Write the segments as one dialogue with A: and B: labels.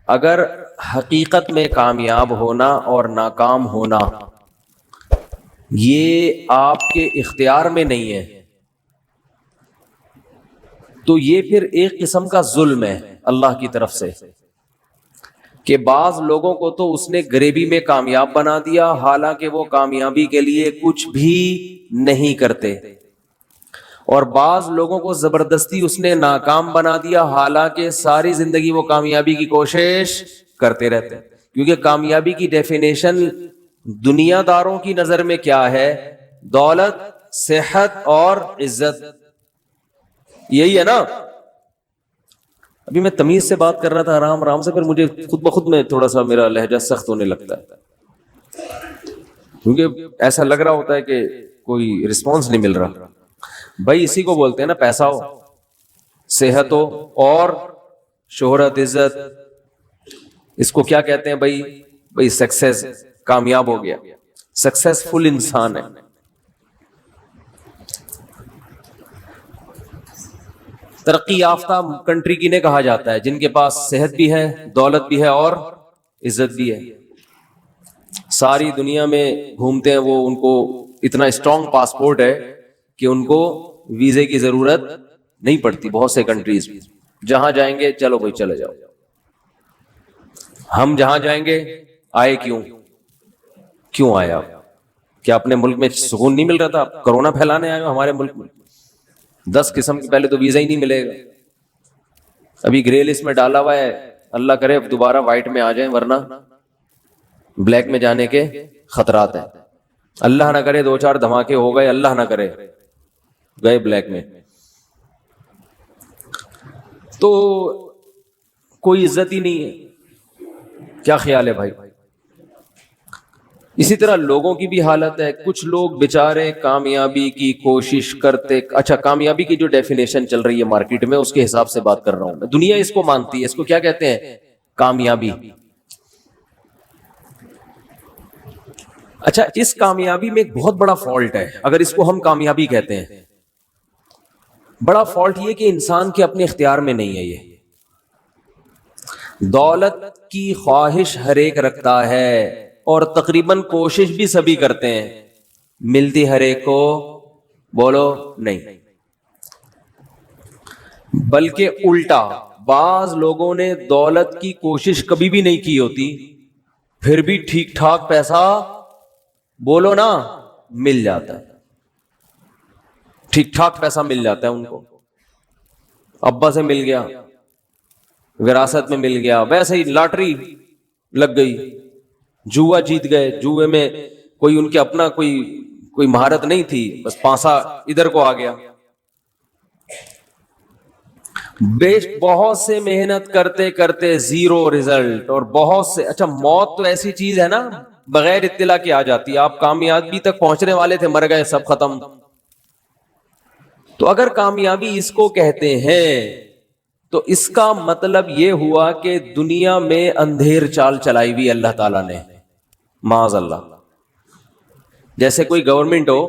A: اگر حقیقت میں کامیاب ہونا اور ناکام ہونا یہ آپ کے اختیار میں نہیں ہے تو یہ پھر ایک قسم کا ظلم ہے اللہ کی طرف سے کہ بعض لوگوں کو تو اس نے غریبی میں کامیاب بنا دیا حالانکہ وہ کامیابی کے لیے کچھ بھی نہیں کرتے، اور بعض لوگوں کو زبردستی اس نے ناکام بنا دیا حالانکہ ساری زندگی وہ کامیابی کی کوشش کرتے رہتے، کیونکہ کامیابی کی ڈیفینیشن دنیا داروں کی نظر میں کیا ہے؟ دولت، صحت اور عزت، یہی ہے نا۔ ابھی میں تمیز سے بات کر رہا تھا آرام آرام سے، پھر مجھے خود بخود میں تھوڑا سا میرا لہجہ سخت ہونے لگتا ہے، کیونکہ ایسا لگ رہا ہوتا ہے کہ کوئی رسپانس نہیں مل رہا۔ بھائی اسی کو بولتے ہیں نا، پیسہ ہو، صحت ہو اور شہرت، عزت، اس کو کیا کہتے ہیں بھائی سکسیس، کامیاب ہو گیا، سکسیسفل انسان ہے۔ ترقی یافتہ کنٹری کی نے کہا جاتا ہے جن کے پاس صحت بھی ہے، دولت بھی ہے اور عزت بھی ہے، ساری دنیا میں گھومتے ہیں وہ، ان کو اتنا اسٹرانگ پاسپورٹ ہے کہ ان کو ویزے کی ضرورت نہیں پڑتی۔ بہت سے کنٹریز جہاں جائیں گے چلو بھائی چلے جاؤ، ہم جہاں جائیں گے آئے کیوں آئے آپ؟ کیا اپنے ملک میں سکون نہیں مل رہا تھا؟ کرونا پھیلانے آئے ہو ہمارے ملک میں؟ 10 قسم کے پہلے تو ویزا ہی نہیں ملے گا، ابھی گرے لسٹ میں ڈالا ہوا ہے، اللہ کرے اب دوبارہ وائٹ میں آ جائیں ورنہ بلیک میں جانے کے خطرات ہیں۔ اللہ نہ کرے 2-4 دھماکے ہو گئے، اللہ نہ کرے گئے بلیک میں، تو کوئی عزت ہی نہیں ہے۔ کیا خیال ہے بھائی؟ اسی طرح لوگوں کی بھی حالت ہے، کچھ لوگ بیچارے کامیابی کی کوشش کرتے، اچھا کامیابی کی جو ڈیفینیشن چل رہی ہے مارکیٹ میں اس کے حساب سے بات کر رہا ہوں میں، دنیا اس کو مانتی ہے، اس کو کیا کہتے ہیں؟ کامیابی۔ اچھا اس کامیابی میں ایک بہت بڑا فالٹ ہے، اگر اس کو ہم کامیابی کہتے ہیں، بڑا فالٹ یہ کہ انسان کے اپنے اختیار میں نہیں ہے۔ یہ دولت کی خواہش ہر ایک رکھتا ہے اور تقریباً کوشش بھی سبھی کرتے ہیں، ملتی ہر ایک کو بولو نہیں، بلکہ الٹا بعض لوگوں نے دولت کی کوشش کبھی بھی نہیں کی ہوتی، پھر بھی ٹھیک ٹھاک پیسہ بولو نا مل جاتا ہے، ٹھیک ٹھاک پیسہ مل جاتا ہے ان کو، ابا سے مل گیا، وراثت میں مل گیا، ویسے ہی لاٹری لگ گئی، جوا جیت گئے، جوے میں کوئی ان کے اپنا کوئی مہارت نہیں تھی، بس پانسا ادھر کو آ گیا۔ بہت سے محنت کرتے کرتے زیرو رزلٹ، اور بہت سے، اچھا موت تو ایسی چیز ہے نا بغیر اطلاع کے آ جاتی ہے، آپ کامیابی تک پہنچنے والے تھے، مر گئے، سب ختم۔ تو اگر کامیابی اس کو کہتے ہیں تو اس کا مطلب یہ ہوا کہ دنیا میں اندھیر چال چلائی ہوئی اللہ تعالیٰ نے، معاذ اللہ۔ جیسے کوئی گورنمنٹ ہو،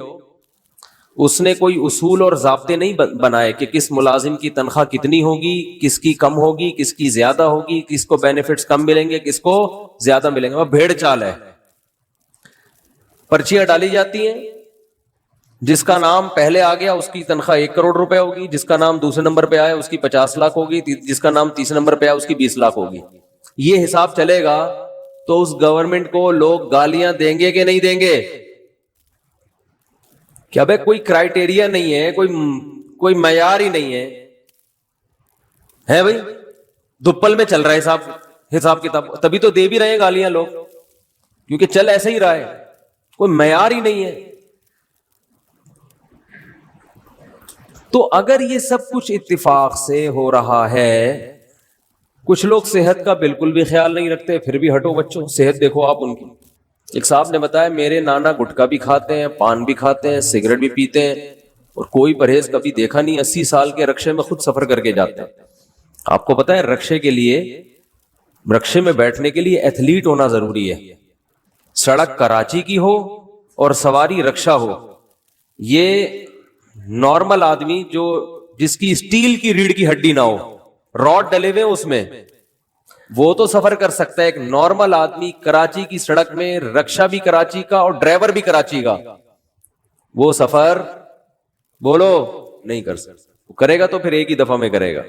A: اس نے کوئی اصول اور ضابطے نہیں بنائے کہ کس ملازم کی تنخواہ کتنی ہوگی، کس کی کم ہوگی، کس کی زیادہ ہوگی، کس کو بینیفٹس کم ملیں گے، کس کو زیادہ ملیں گے، وہ بھیڑ چال ہے۔ پرچیاں ڈالی جاتی ہیں، جس کا نام پہلے آ گیا اس کی تنخواہ 1 کروڑ روپے ہوگی، جس کا نام دوسرے نمبر پہ آیا اس کی 50 لاکھ ہوگی، جس کا نام تیسرے نمبر پہ آیا اس کی 20 لاکھ ہوگی۔ یہ حساب چلے گا تو اس گورنمنٹ کو لوگ گالیاں دیں گے کہ نہیں دیں گے؟ کیا بھائی کوئی کرائیٹیریا نہیں ہے، کوئی معیار ہی نہیں ہے بھائی، دپل میں چل رہا ہے حساب کتاب، تبھی تو دے بھی رہے ہیں گالیاں لوگ، کیونکہ چل ایسا ہی رہا ہے، کوئی معیار ہی نہیں ہے۔ تو اگر یہ سب کچھ اتفاق سے ہو رہا ہے، کچھ لوگ صحت کا بالکل بھی خیال نہیں رکھتے، پھر بھی ہٹو بچوں صحت دیکھو آپ ان کی۔ ایک صاحب نے بتایا میرے نانا گٹکا بھی کھاتے ہیں، پان بھی کھاتے ہیں، سگریٹ بھی پیتے ہیں، اور کوئی پرہیز کبھی دیکھا نہیں، 80 سال کے رکشے میں خود سفر کر کے جاتے ہیں۔ آپ کو پتا ہے رکشے میں بیٹھنے کے لیے ایتھلیٹ ہونا ضروری ہے، سڑک کراچی کی ہو اور سواری رکشہ ہو، یہ نارمل آدمی جس کی اسٹیل کی ریڑھ کی ہڈی نہ ہو، راڈ ڈلے ہوئے اس میں، وہ تو سفر کر سکتا ہے، ایک نارمل آدمی کراچی کی سڑک میں رکشا بھی کراچی کا اور ڈرائیور بھی کراچی کا، وہ سفر بولو نہیں کر سکتا، کرے گا تو پھر ایک ہی دفعہ میں کرے گا۔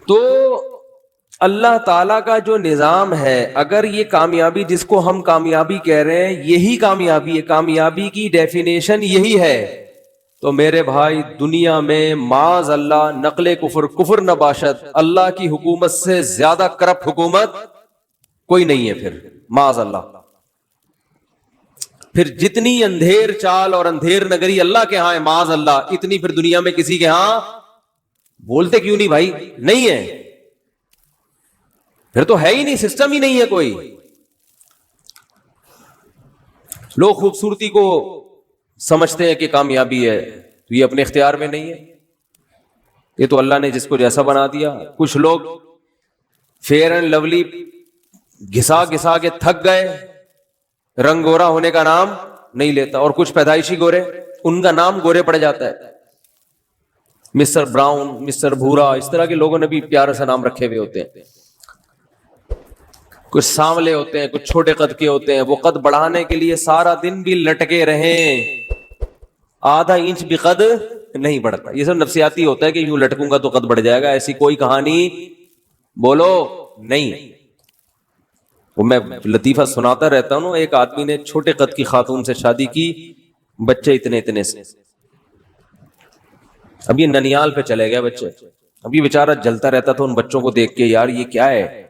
A: تو اللہ تعالیٰ کا جو نظام ہے، اگر یہ کامیابی جس کو ہم کامیابی کہہ رہے ہیں یہی کامیابی ہے، کامیابی کی ڈیفینیشن یہی ہے، تو میرے بھائی دنیا میں معاذ اللہ نقل کفر نباشد، اللہ کی حکومت سے زیادہ کرپٹ حکومت کوئی نہیں ہے پھر، معاذ اللہ۔ پھر جتنی اندھیر چال اور اندھیر نگری اللہ کے ہاں ہے معاذ اللہ، اتنی پھر دنیا میں کسی کے ہاں بولتے کیوں نہیں بھائی؟ نہیں ہے، پھر تو ہے ہی نہیں، سسٹم ہی نہیں ہے کوئی۔ لوگ خوبصورتی کو سمجھتے ہیں کہ کامیابی ہے، تو یہ اپنے اختیار میں نہیں ہے، یہ تو اللہ نے جس کو جیسا بنا دیا۔ کچھ لوگ فیئر اینڈ لولی گھسا گھسا کے تھک گئے، رنگ گورا ہونے کا نام نہیں لیتا، اور کچھ پیدائشی گورے ان کا نام گورے پڑ جاتا ہے، مسٹر براؤن، مسٹر بھورا، اس طرح کے لوگوں نے بھی پیارے سے نام رکھے ہوئے ہوتے ہیں۔ کچھ سانولے ہوتے ہیں، کچھ چھوٹے قد کے ہوتے ہیں، وہ قد بڑھانے کے لیے سارا دن بھی لٹکے رہیں، آدھا انچ بھی قد نہیں بڑھتا۔ یہ سب نفسیاتی ہوتا ہے کہ یوں لٹکوں گا تو قد بڑھ جائے گا، ایسی کوئی کہانی بولو نہیں۔ وہ میں لطیفہ سناتا رہتا ہوں، ایک آدمی نے چھوٹے قد کی خاتون سے شادی کی، بچے اتنے اتنے سے، اب یہ ننیال پہ چلے گئے بچے، اب یہ بیچارہ جلتا رہتا تھا ان بچوں کو دیکھ کے، یار یہ کیا ہے۔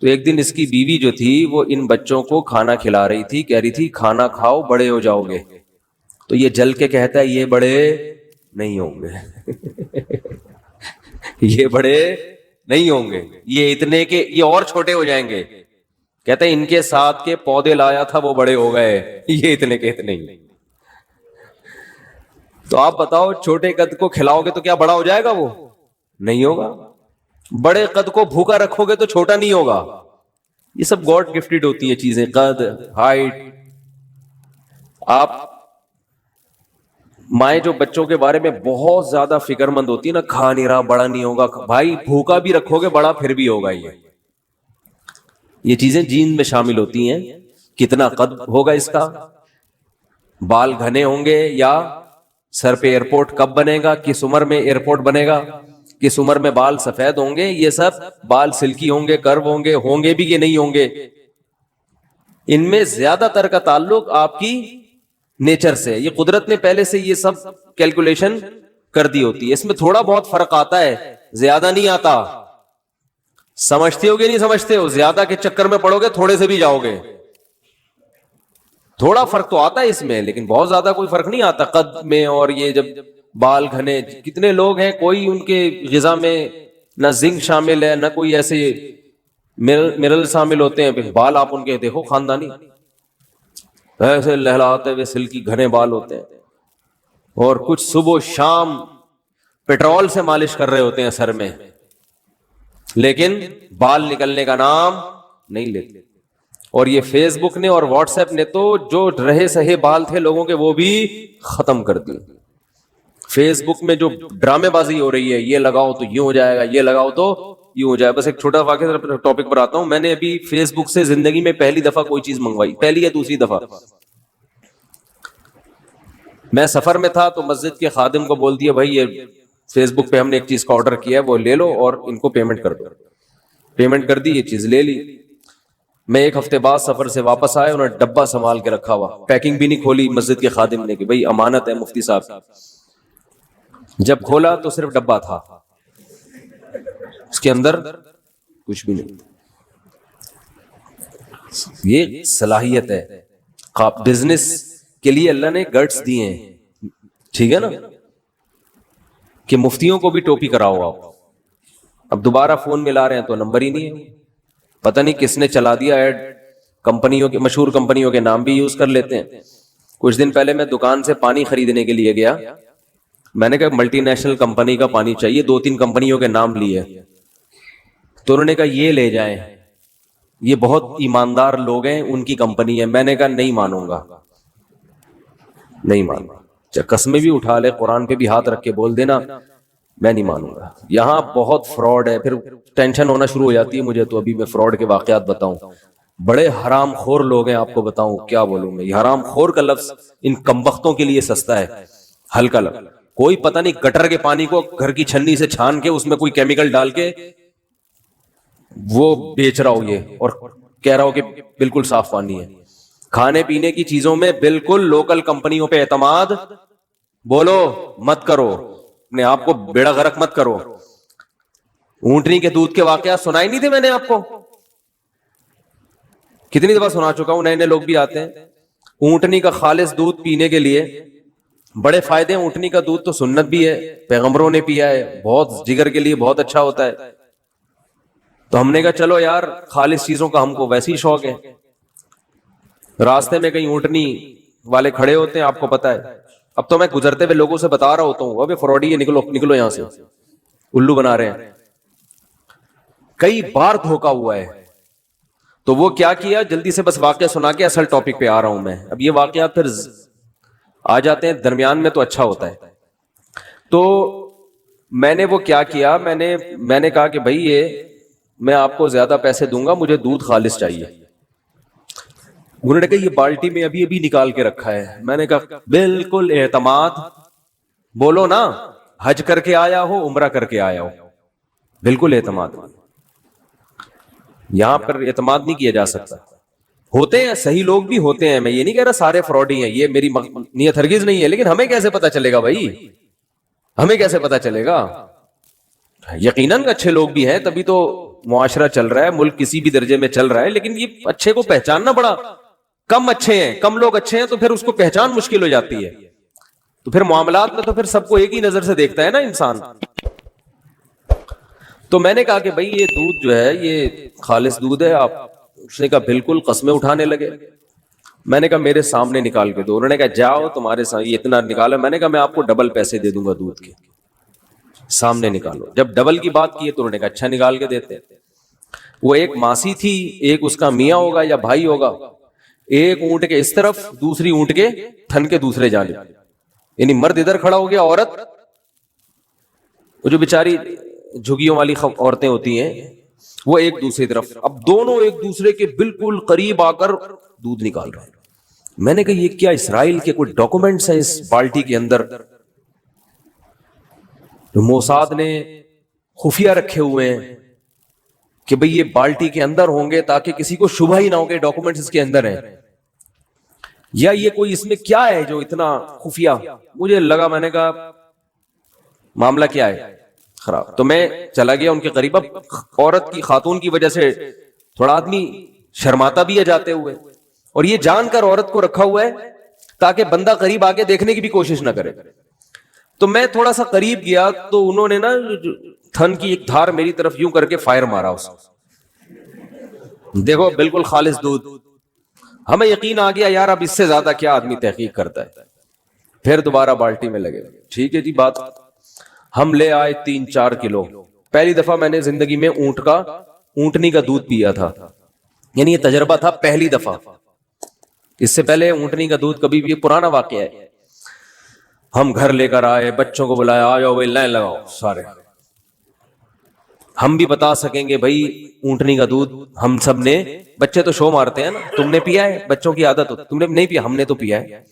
A: تو ایک دن اس کی بیوی جو تھی وہ ان بچوں کو کھانا کھلا رہی تھی، کہہ رہی تھی کھانا کھاؤ بڑے ہو جاؤ گے، تو یہ جل کے کہتا ہے یہ بڑے نہیں ہوں گے یہ بڑے نہیں ہوں گے، یہ اتنے کے یہ اور چھوٹے ہو جائیں گے، کہتا ہے ان کے ساتھ کے پودے لایا تھا وہ بڑے ہو گئے، یہ اتنے کے اتنے ہی۔ تو آپ بتاؤ چھوٹے قد کو کھلاؤ گے تو کیا بڑا ہو جائے گا؟ وہ نہیں ہوگا۔ بڑے قد کو بھوکا رکھو گے تو چھوٹا نہیں ہوگا۔ یہ سب گاڈ گفٹڈ ہوتی ہیں چیزیں، قد، ہائٹ۔ آپ مائیں جو بچوں کے بارے میں بہت زیادہ فکر مند ہوتی ہے نا، کھا نہیں رہا بڑا نہیں ہوگا، بھائی بھوکا بھی رکھو گے بڑا پھر بھی ہوگا۔ یہ چیزیں جین میں شامل ہوتی ہیں، کتنا قد ہوگا اس کا، بال گھنے ہوں گے، یا سر پہ ایئرپورٹ کب بنے گا، کس عمر میں ایئرپورٹ بنے گا، کس عمر میں بال سفید ہوں گے، یہ سب بال سلکی ہوں گے، کرو ہوں گے بھی کہ نہیں ہوں گے، ان میں زیادہ تر کا تعلق آپ کی نیچر سے، یہ قدرت نے پہلے سے یہ سب کیلکولیشن کر دی ہوتی ہے۔ اس میں تھوڑا بہت فرق آتا ہے، زیادہ نہیں آتا۔ سمجھتے ہو گے نہیں سمجھتے ہو، زیادہ کے چکر میں پڑو گے تھوڑے سے بھی جاؤ گے، تھوڑا فرق تو آتا ہے اس میں، لیکن بہت زیادہ کوئی فرق نہیں آتا قد میں۔ اور یہ جب بال گھنے، کتنے لوگ ہیں کوئی ان کے غذا میں نہ زنک شامل ہے، نہ کوئی ایسے منرل شامل ہوتے ہیں، بال آپ ان کے دیکھو خاندانی ایسے لہلاتے ہوئے سلکی گھنے بال ہوتے ہیں، اور کچھ صبح و شام پیٹرول سے مالش کر رہے ہوتے ہیں سر میں، لیکن بال نکلنے کا نام نہیں لیتے۔ اور یہ فیس بک نے اور واٹس ایپ نے تو جو رہے سہے بال تھے لوگوں کے وہ بھی ختم کر دیے۔ فیس بک میں جو ڈرامے بازی ہو رہی ہے، یہ لگاؤ تو یوں ہو جائے گا، یہ لگاؤ تو یوں ہو جائے۔ بس ایک چھوٹا واقعہ ٹاپک پر آتا ہوں، میں نے ابھی فیس بک سے زندگی میں پہلی دفعہ کوئی چیز منگوائی، پہلی یا دوسری دفعہ، میں سفر میں تھا تو مسجد کے خادم کو بول دیا بھائی یہ فیس بک پہ ہم نے ایک چیز کا آرڈر کیا ہے، وہ لے لو اور ان کو پیمنٹ کر دو۔ پیمنٹ کر دی، یہ چیز لے لی۔ میں ایک ہفتے بعد سفر سے واپس آیا، انہوں نے ڈبہ سنبھال کے رکھا ہوا، پیکنگ بھی نہیں کھولی مسجد کے خادم نے کہ بھائی امانت ہے مفتی صاحب۔ جب کھولا تو صرف ڈبہ تھا، اس کے اندر کچھ بھی نہیں۔ یہ صلاحیت ہے، بزنس کے لیے اللہ نے گٹس دیے ہیں، ٹھیک ہے نا، کہ مفتیوں کو بھی ٹوپی کراؤ آپ۔ اب دوبارہ فون ملا رہے ہیں تو نمبر ہی نہیں ہے، پتہ نہیں کس نے چلا دیا ایڈ، کمپنیوں کے مشہور کمپنیوں کے نام بھی یوز کر لیتے ہیں۔ کچھ دن پہلے میں دکان سے پانی خریدنے کے لیے گیا، میں نے کہا ملٹی نیشنل کمپنی کا پانی چاہیے، 2-3 کمپنیوں کے نام لیے، تو انہوں نے کہا یہ لے جائیں، یہ بہت ایماندار لوگ ہیں، ان کی کمپنی ہے۔ میں نے کہا نہیں مانوں گا، نہیں مانوں گا، چاہے قسمیں بھی اٹھا لے، قرآن پہ بھی ہاتھ رکھ کے بول دینا میں نہیں مانوں گا. یہاں بہت فراڈ ہے. پھر ٹینشن ہونا شروع ہو جاتی ہے مجھے. تو ابھی میں فراڈ کے واقعات بتاؤں. بڑے حرام خور لوگ ہیں, آپ کو بتاؤں کیا بولوں میں. یہ حرام خور کا لفظ ان کمبختوں کے لیے سستا ہے, ہلکا لفظ. کوئی پتہ نہیں گٹر کے پانی کو گھر کی چھنی سے چھان کے اس میں کوئی کیمیکل ڈال کے وہ بیچ رہا ہو یہ, اور کہہ رہا ہو کہ بالکل صاف پانی ہے. کھانے پینے کی چیزوں میں بالکل لوکل کمپنیوں پہ اعتماد بولو مت کرو, اپنے آپ کو بیڑا غرق مت کرو. اونٹنی کے دودھ کے واقعات سنائی نہیں تھے میں نے آپ کو؟ کتنی دفعہ سنا چکا ہوں, نئے نئے لوگ بھی آتے ہیں. اونٹنی کا خالص دودھ پینے کے لیے بڑے فائدے ہیں. اونٹنی کا دودھ تو سنت بھی ہے, پیغمبروں نے پیا ہے, بہت جگر کے لیے بہت اچھا ہوتا ہے. تو ہم نے کہا چلو یار خالص چیزوں کا ہم کو ویسے ہی شوق ہے. راستے میں کہیں اونٹنی والے کھڑے ہوتے ہیں, آپ کو پتا ہے. اب تو میں گزرتے ہوئے لوگوں سے بتا رہا ہوتا ہوں, ابے فراڈی ہے, نکلو نکلو یہاں سے, الو بنا رہے ہیں. کئی بار دھوکا ہوا ہے. تو وہ کیا کیا, جلدی سے بس واقعہ سنا کے اصل ٹاپک پہ آ رہا ہوں میں. اب یہ واقعات پھر آ جاتے ہیں درمیان میں تو اچھا ہوتا ہے. تو میں نے وہ کیا کیا, میں نے کہا کہ بھائی یہ میں آپ کو زیادہ پیسے دوں گا, مجھے دودھ خالص چاہیے. انہوں نے کہا یہ بالٹی میں ابھی ابھی نکال کے رکھا ہے. میں نے کہا بالکل اعتماد بولو نا, حج کر کے آیا ہو عمرہ کر کے آیا ہو, بالکل اعتماد. یہاں پر اعتماد نہیں کیا جا سکتا. ہوتے ہیں صحیح لوگ بھی ہوتے ہیں, میں یہ نہیں کہہ رہا سارے فراڈی ہیں, یہ میری نیت ہرگز نہیں ہے. لیکن ہمیں کیسے پتا چلے گا بھائی, ہمیں کیسے پتا چلے گا؟ یقیناً اچھے لوگ بھی ہیں, تبھی تو معاشرہ چل رہا ہے, ملک کسی بھی درجے میں چل رہا ہے. لیکن یہ اچھے کو پہچاننا بڑا کم اچھے ہیں, کم لوگ اچھے ہیں, تو پھر اس کو پہچان مشکل ہو جاتی ہے. تو پھر معاملات میں تو پھر سب کو ایک ہی نظر سے دیکھتا ہے نا انسان. تو میں نے کہا کہ بھائی یہ دودھ جو ہے یہ خالص دودھ ہے آپ. اس نے کہا بالکل, قسمیں اٹھانے لگے. میں نے کہا میرے سامنے نکال کے دو. انہوں نے کہا جاؤ تمہارے سامنے یہ اتنا نکالا. میں نے کہا میں آپ کو ڈبل پیسے دے دوں گا دودھ کے, سامنے نکالو. جب ڈبل کی بات کی تو انہوں نے کہا اچھا نکال کے دیتے. وہ ایک ماسی تھی, ایک اس کا میاں ہوگا یا بھائی ہوگا, ایک اونٹ کے اس طرف دوسری اونٹ کے تھن کے دوسرے جانب, یعنی مرد ادھر کھڑا ہو گیا, عورت وہ جو بیچاری جھگیوں والی عورتیں ہوتی ہیں وہ ایک دوسری طرف. اب دونوں ایک دوسرے کے بالکل قریب آ کر دودھ نکال رہے ہیں. میں نے کہا یہ کیا اسرائیل کے کوئی ڈاکومنٹس ہیں اس بالٹی کے اندر؟ موساد نے خفیہ رکھے ہوئے ہیں کہ بھئی یہ بالٹی کے اندر ہوں گے تاکہ کسی کو شبہ ہی نہ ہو کہ ڈاکومنٹس اس کے اندر ہیں, یا یہ کوئی اس میں کیا ہے جو اتنا خفیہ. مجھے لگا, میں نے کہا معاملہ کیا ہے خراب. تو میں چلا گیا ان کے قریب. اب عورت کی, خاتون کی وجہ سے تھوڑا آدمی شرماتا بھی ہے جاتے ہوئے, اور یہ جان کر عورت کو رکھا ہوا ہے تاکہ بندہ قریب آ کے دیکھنے کی بھی کوشش نہ کرے. تو میں تھوڑا سا قریب گیا تو انہوں نے نا تھن کی ایک دھار میری طرف یوں کر کے فائر مارا اس. دیکھو بالکل خالص دودھ. ہمیں یقین آ گیا یار اب اس سے زیادہ کیا آدمی تحقیق کرتا ہے. پھر دوبارہ بالٹی میں لگے. ٹھیک ہے جی بات. ہم لے آئے 3-4 کلو. پہلی دفعہ میں نے زندگی میں اونٹنی کا دودھ پیا تھا, یعنی یہ تجربہ تھا پہلی دفعہ. اس سے پہلے اونٹنی کا دودھ کبھی بھی, پرانا واقعہ ہے. ہم گھر لے کر آئے, بچوں کو بلایا, آ جاؤ بھائی لائن لگاؤ سارے. ہم بھی بتا سکیں گے بھائی اونٹنی کا دودھ ہم سب نے, بچے تو شو مارتے ہیں نا, تم نے پیا ہے, بچوں کی عادت ہو, تم نے نہیں پیا, ہم نے تو پیا ہے.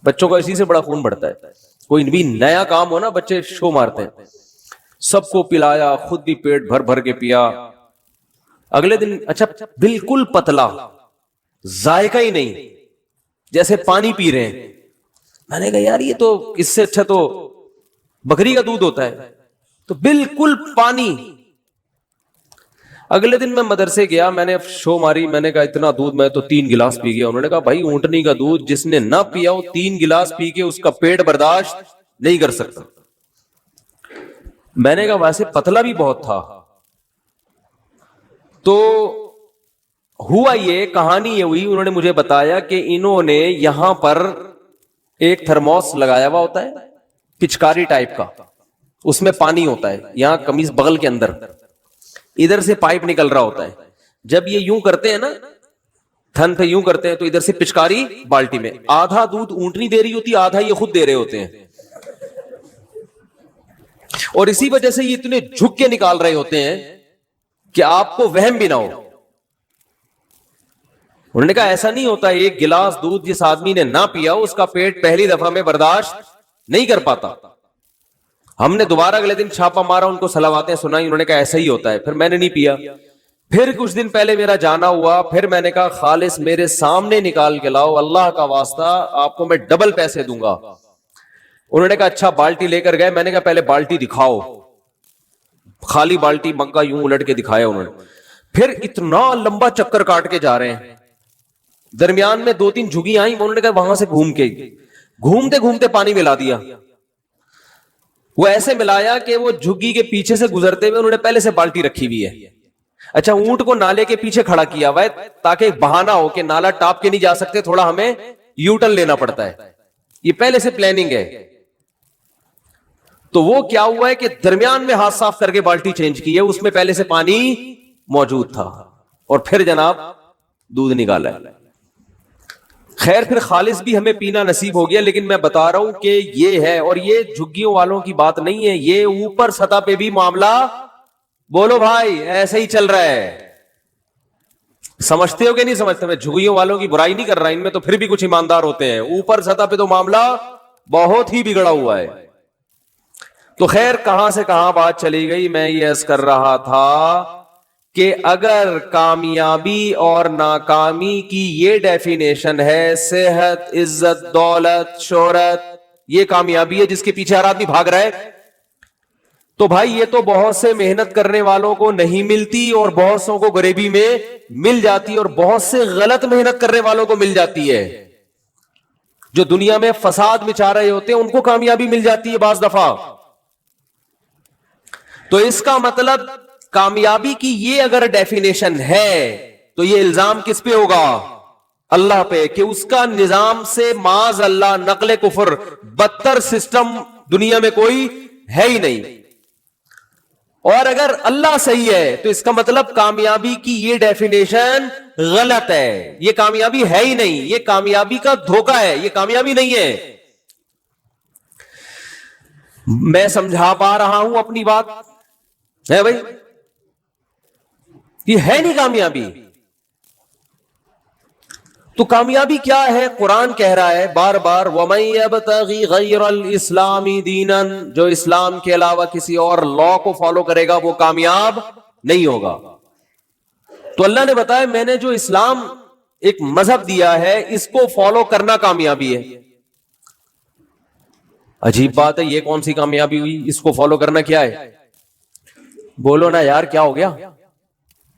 A: بچوں کا اسی سے بڑا خون بڑھتا ہے. کوئی بھی نیا کام ہو نا بچے شو مارتے ہیں. سب کو پلایا, خود بھی پیٹ بھر بھر کے پیا. اگلے دن اچھا بالکل پتلا, ذائقہ ہی نہیں, جیسے پانی پی رہے ہیں. میں نے کہا یار یہ تو اس سے اچھا تو بکری کا دودھ ہوتا ہے. تو بالکل پانی. اگلے دن میں مدرسے گیا, میں نے شو ماری, میں نے کہا اتنا دودھ, میں تو 3 گلاس پی گیا. انہوں نے کہا بھائی اونٹنی کا دودھ جس نے نہ پیا وہ 3 گلاس پی کے اس کا پیٹ برداشت نہیں کر سکتا. میں نے کہا ویسے پتلا بھی بہت تھا. تو ہوا یہ, کہانی یہ ہوئی, انہوں نے مجھے بتایا کہ انہوں نے یہاں پر ایک تھرموس لگایا ہوا ہوتا ہے پچکاری ٹائپ کا, اس میں پانی ہوتا ہے, یہاں قمیص بغل کے اندر ادھر سے پائپ نکل رہا ہوتا ہے. جب یہ یوں کرتے ہیں نا تھن پہ یوں کرتے ہیں تو ادھر سے پچکاری بالٹی میں, آدھا دودھ اونٹنی دے رہی ہوتی, آدھا یہ خود دے رہے ہوتے ہیں. اور اسی وجہ سے یہ اتنے جھک کے نکال رہے ہوتے ہیں کہ آپ کو وہم بھی نہ ہو. انہوں نے کہا ایسا نہیں ہوتا, ایک گلاس دودھ جس آدمی نے نہ پیا اس کا پیٹ پہلی دفعہ میں برداشت نہیں کر پاتا. ہم نے دوبارہ اگلے دن چھاپا مارا, ان کو صلواتیں سنائی, انہوں نے کہا ایسا ہی ہوتا ہے. پھر میں نے نہیں پیا. پھر کچھ دن پہلے میرا جانا ہوا, پھر میں نے کہا خالص میرے سامنے نکال کے لاؤ, اللہ کا واسطہ آپ کو میں ڈبل پیسے دوں گا. انہوں نے کہا اچھا. بالٹی لے کر گئے, میں نے کہا پہلے بالٹی دکھاؤ. خالی بالٹی مگا یوں الٹ کے دکھایا انہوں نے. پھر اتنا لمبا چکر کاٹ کے جا رہے ہیں, درمیان میں 2-3 جھگی آئیں, انہوں نے کہا وہاں سے گھومتے گھومتے پانی ملا دیا. وہ ایسے ملایا کہ وہ جھگی کے پیچھے سے گزرتے ہوئے انہوں نے پہلے سے بالٹی رکھی ہوئی ہے. اچھا, اونٹ کو نالے کے پیچھے کھڑا کیا ہوا ہے تاکہ بہانہ ہو کہ نالا ٹاپ کے نہیں جا سکتے, تھوڑا ہمیں یو ٹرن لینا پڑتا ہے. یہ پہلے سے پلاننگ ہے. تو وہ کیا ہوا ہے کہ درمیان میں ہاتھ صاف کر کے بالٹی چینج کی ہے, اس میں پہلے سے پانی موجود تھا, اور پھر جناب دودھ نکالا ہے. خیر پھر خالص بھی ہمیں پینا نصیب ہو گیا, لیکن میں بتا رہا ہوں کہ یہ ہے, اور یہ جھگیوں والوں کی بات نہیں ہے, یہ اوپر سطح پہ بھی معاملہ بولو بھائی ایسے ہی چل رہا ہے. سمجھتے ہو کہ نہیں سمجھتے؟ میں جھگیوں والوں کی برائی نہیں کر رہا, ان میں تو پھر بھی کچھ ایماندار ہوتے ہیں, اوپر سطح پہ تو معاملہ بہت ہی بگڑا ہوا ہے. تو خیر کہاں سے کہاں بات چلی گئی, میں یہ عرض کر رہا تھا کہ اگر کامیابی اور ناکامی کی یہ ڈیفینیشن ہے, صحت, عزت, دولت, شہرت, یہ کامیابی ہے جس کے پیچھے ہر آدمی بھاگ رہا ہے, تو بھائی یہ تو بہت سے محنت کرنے والوں کو نہیں ملتی, اور بہت سوں کو غریبی میں مل جاتی, اور بہت سے غلط محنت کرنے والوں کو مل جاتی ہے. جو دنیا میں فساد مچا رہے ہوتے ہیں ان کو کامیابی مل جاتی ہے بعض دفعہ. تو اس کا مطلب کامیابی کی یہ اگر ڈیفینیشن ہے تو یہ الزام کس پہ ہوگا؟ اللہ پہ, کہ اس کا نظام سے معاذ اللہ نقل کفر بدتر سسٹم دنیا میں کوئی ہے ہی نہیں. اور اگر اللہ صحیح ہے تو اس کا مطلب کامیابی کی یہ ڈیفینیشن غلط ہے, یہ کامیابی ہے ہی نہیں, یہ کامیابی کا دھوکہ ہے, یہ کامیابی نہیں ہے. میں سمجھا پا رہا ہوں اپنی بات ہے بھائی؟ یہ ہے نہیں کامیابی. تو کامیابی کیا ہے؟ قرآن کہہ رہا ہے بار بار, وَمَن يَبْتَغِ غَيْرَ الْإِسْلَامِ دِينًا, جو اسلام کے علاوہ کسی اور لا کو فالو کرے گا وہ کامیاب نہیں ہوگا. تو اللہ نے بتایا میں نے جو اسلام ایک مذہب دیا ہے اس کو فالو کرنا کامیابی ہے. عجیب بات ہے, یہ کون سی کامیابی ہوئی؟ اس کو فالو کرنا کیا ہے؟ بولو نا یار, کیا ہو گیا؟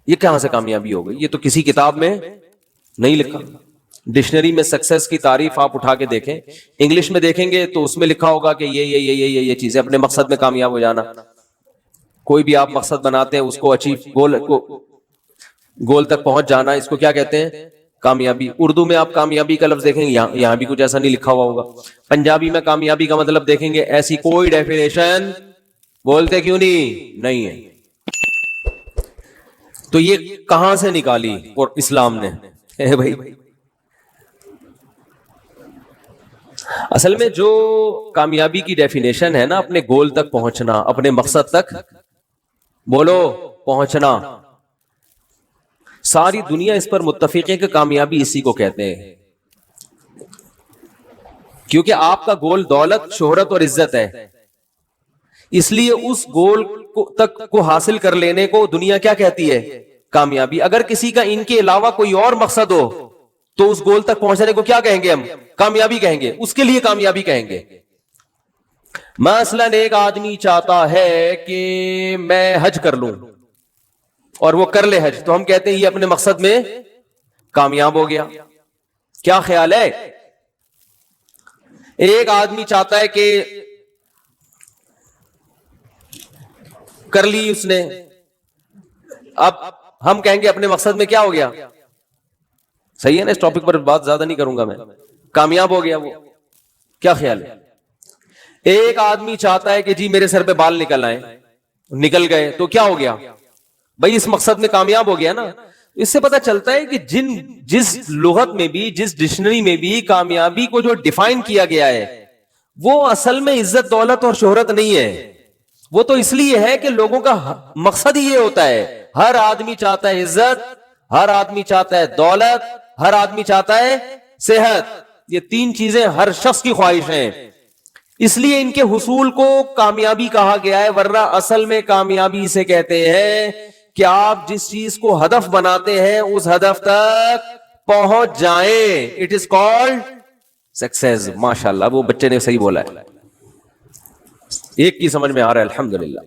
A: یہ کہاں سے کامیابی ہو گئی؟ یہ تو کسی کتاب میں نہیں لکھا. ڈکشنری میں سکسیس کی تعریف آپ اٹھا کے دیکھیں, انگلش میں دیکھیں گے تو اس میں لکھا ہوگا کہ یہ چیزیں, اپنے مقصد میں کامیاب ہو جانا. کوئی بھی آپ مقصد بناتے ہیں اس کو اچیو, گول تک پہنچ جانا, اس کو کیا کہتے ہیں؟ کامیابی. اردو میں آپ کامیابی کا لفظ دیکھیں گے, یہاں بھی کچھ ایسا نہیں لکھا ہوا ہوگا. پنجابی میں کامیابی کا مطلب دیکھیں گے, ایسی کوئی ڈیفینیشن بولتے کیوں نہیں ہے. تو یہ کہاں سے نکالی اور اسلام نے؟ بھائی اصل میں جو کامیابی کی ڈیفینیشن ہے نا, اپنے گول تک پہنچنا, اپنے مقصد تک بولو پہنچنا, ساری دنیا اس پر متفق ہے کہ کامیابی اسی کو کہتے ہیں. کیونکہ آپ کا گول دولت, شہرت اور عزت ہے, اس لیے اس گول تک کو حاصل کر لینے کو دنیا کیا کہتی ہے؟ کامیابی. اگر کسی کا ان کے علاوہ کوئی اور مقصد ہو تو اس گول تک پہنچنے کو کیا کہیں گے ہم؟ کامیابی کہیں گے, اس کے لیے کامیابی کہیں گے. مثلا ایک آدمی چاہتا ہے کہ میں حج کر لوں اور وہ کر لے حج, تو ہم کہتے ہیں یہ اپنے مقصد میں کامیاب ہو گیا. کیا خیال ہے؟ ایک آدمی چاہتا ہے کہ کر لی اس نے, اب ہم کہیں گے اپنے مقصد میں کیا ہو گیا؟ صحیح ہے نا, اس ٹاپک پر بات زیادہ نہیں کروں گا میں, کامیاب ہو گیا وہ. کیا خیال ہے؟ ایک آدمی چاہتا ہے کہ جی میرے سر پہ بال نکل آئے, نکل گئے, تو کیا ہو گیا بھائی؟ اس مقصد میں کامیاب ہو گیا نا. اس سے پتہ چلتا ہے کہ جس لغت میں بھی, جس ڈکشنری میں بھی کامیابی کو جو ڈیفائن کیا گیا ہے وہ اصل میں عزت, دولت اور شہرت نہیں ہے, وہ تو اس لیے ہے کہ لوگوں کا مقصد ہی یہ ہوتا ہے. ہر آدمی چاہتا ہے عزت, ہر آدمی چاہتا ہے دولت, ہر آدمی چاہتا ہے صحت. یہ تین چیزیں ہر شخص کی خواہش ہیں, اس لیے ان کے حصول کو کامیابی کہا گیا ہے. ورنہ اصل میں کامیابی اسے کہتے ہیں کہ آپ جس چیز کو ہدف بناتے ہیں اس ہدف تک پہنچ جائیں. It is called success. ماشاءاللہ, وہ بچے نے صحیح بولا ہے, ایک کی سمجھ میں آ رہا ہے الحمدللہ.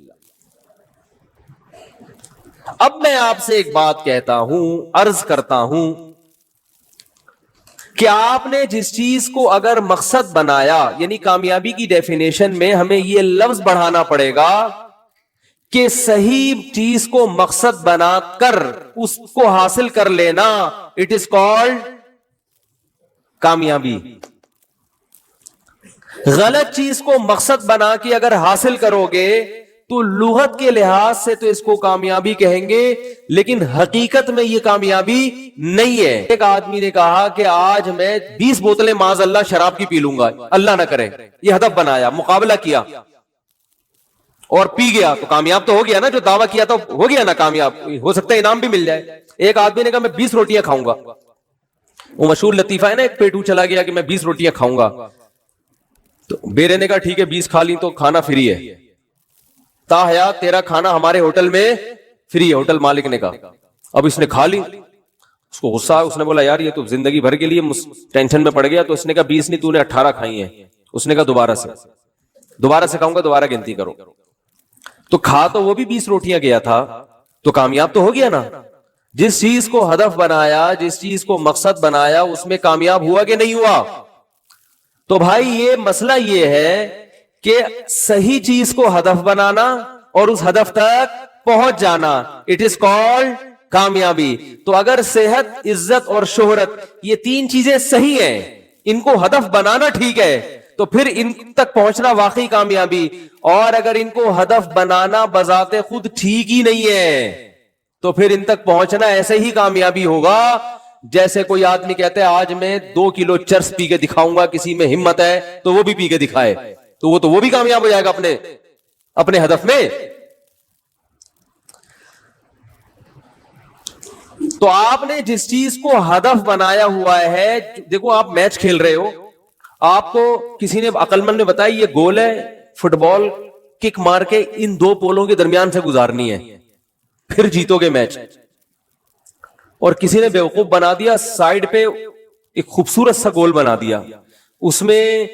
A: اب میں آپ سے ایک بات کہتا ہوں, عرض کرتا ہوں کہ آپ نے جس چیز کو اگر مقصد بنایا, یعنی کامیابی کی ڈیفینیشن میں ہمیں یہ لفظ بڑھانا پڑے گا کہ صحیح چیز کو مقصد بنا کر اس کو حاصل کر لینا, اٹ از کالڈ کامیابی. غلط چیز کو مقصد بنا کے اگر حاصل کرو گے تو لغت کے لحاظ سے تو اس کو کامیابی کہیں گے, لیکن حقیقت میں یہ کامیابی نہیں ہے. ایک آدمی نے کہا کہ آج میں 20 بوتلیں معاذ اللہ شراب کی پی لوں گا, اللہ نہ کرے, یہ ہدف بنایا, مقابلہ کیا اور پی گیا, تو کامیاب تو ہو گیا نا. جو دعویٰ کیا تو ہو گیا نا کامیاب, ہو سکتا ہے انعام بھی مل جائے. ایک آدمی نے کہا میں 20 روٹیاں کھاؤں گا, وہ مشہور لطیفہ ہے نا, ایک پیٹو چلا گیا کہ میں 20 روٹیاں کھاؤں گا, تو بیرے نے کہا ٹھیک ہے 20 کھا لی تو کھانا فری ہے, تاحیات تیرا کھانا ہمارے ہوٹل میں فری ہے. ہوٹل مالک نے کہا, اب اس نے کھا لی, اس کو غصہ, اس نے بولا یار یہ تو زندگی بھر کے لیے ٹینشن میں پڑ گیا. تو اس نے کہا 20 نہیں, تو نے 18 کھائی ہیں. اس نے کہا دوبارہ سے کھاؤں گا, دوبارہ گنتی کرو. تو کھا تو وہ بھی 20 روٹیاں گیا تھا, تو کامیاب تو ہو گیا نا. جس چیز کو ہدف بنایا, جس چیز کو مقصد بنایا, اس میں کامیاب ہوا کہ نہیں ہوا؟ تو بھائی یہ مسئلہ یہ ہے کہ صحیح چیز کو ہدف بنانا اور اس ہدف تک پہنچ جانا, اٹ از کالڈ کامیابی. تو اگر صحت, عزت اور شہرت یہ تین چیزیں صحیح ہیں, ان کو ہدف بنانا ٹھیک ہے, تو پھر ان تک پہنچنا واقعی کامیابی. اور اگر ان کو ہدف بنانا بذات خود ٹھیک ہی نہیں ہے تو پھر ان تک پہنچنا ایسے ہی کامیابی ہوگا جیسے کوئی آدمی کہتا ہے آج میں 2 کلو چرس پی کے دکھاؤں گا, کسی میں ہمت ہے تو وہ بھی پی کے دکھائے, تو وہ بھی کامیاب ہو جائے گا اپنے ہدف میں. تو آپ نے جس چیز کو ہدف بنایا ہوا ہے, دیکھو آپ میچ کھیل رہے ہو, آپ کو کسی نے عقل مند نے بتایا یہ گول ہے, فٹ بال کک مار کے ان 2 پولوں کے درمیان سے گزارنی ہے, پھر جیتو گے میچ. اور کسی نے بیوقوف بنا دیا, سائیڈ پہ ایک خوبصورت سا گول بنا دیا, اس میں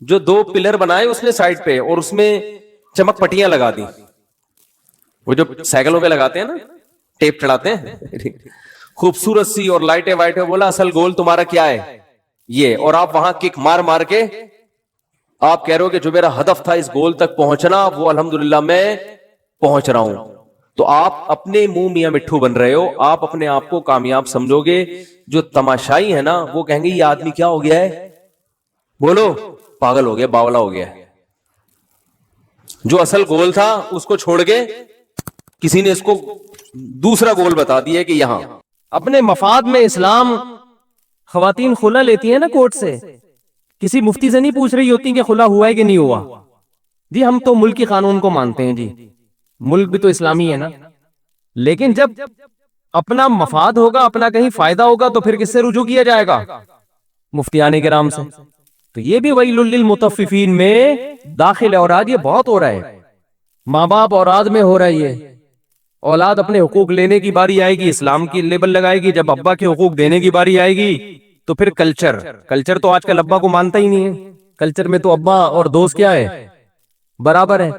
A: جو 2 پلر بنائے اس نے سائیڈ پہ, اور اس میں چمک پٹیاں لگا دی, وہ جو سائیکلوں پہ لگاتے ہیں نا, ٹیپ چڑھاتے ہیں, خوبصورت سی اور لائٹیں وائٹیں. بولا اصل گول تمہارا کیا ہے یہ, اور آپ وہاں کک مار کے آپ کہہ رہے ہو کہ جو میرا ہدف تھا اس گول تک پہنچنا وہ الحمدللہ میں پہنچ رہا ہوں. تو آپ اپنے منہ میاں مٹھو بن رہے ہو, آپ اپنے آپ کو کامیاب سمجھو گے. جو تماشائی ہے نا وہ کہیں گے یہ آدمی کیا ہو گیا ہے, بولو پاگل ہو گیا, باولا ہو گیا ہے. جو اصل گول تھا اس کو چھوڑ کے کسی نے اس کو دوسرا گول بتا دیا کہ یہاں.
B: اپنے مفاد میں اسلام خواتین خلا لیتی ہیں نا کورٹ سے, کسی مفتی سے نہیں پوچھ رہی ہوتی کہ خلا ہوا ہے کہ نہیں ہوا. جی ہم تو ملک کی قانون کو مانتے ہیں, جی ملک بھی تو اسلامی ہے نا. لیکن جب اپنا مفاد ہوگا, اپنا کہیں فائدہ ہوگا, تو پھر کس سے رجوع کیا جائے گا؟ مفتیان کرام سے. تو یہ بھی ویل للمطففین میں داخل ہے. اور آج یہ بہت ہو رہا ہے, ماں باپ اولاد میں ہو رہا ہے یہ. اولاد اپنے حقوق لینے کی باری آئے گی, اسلام کی لیبل لگائے گی. جب ابا کے حقوق دینے کی باری آئے گی تو پھر کلچر تو آج کل ابا کو مانتا ہی نہیں ہے. کلچر میں تو ابا اور دوست کیا ہے, برابر ہے.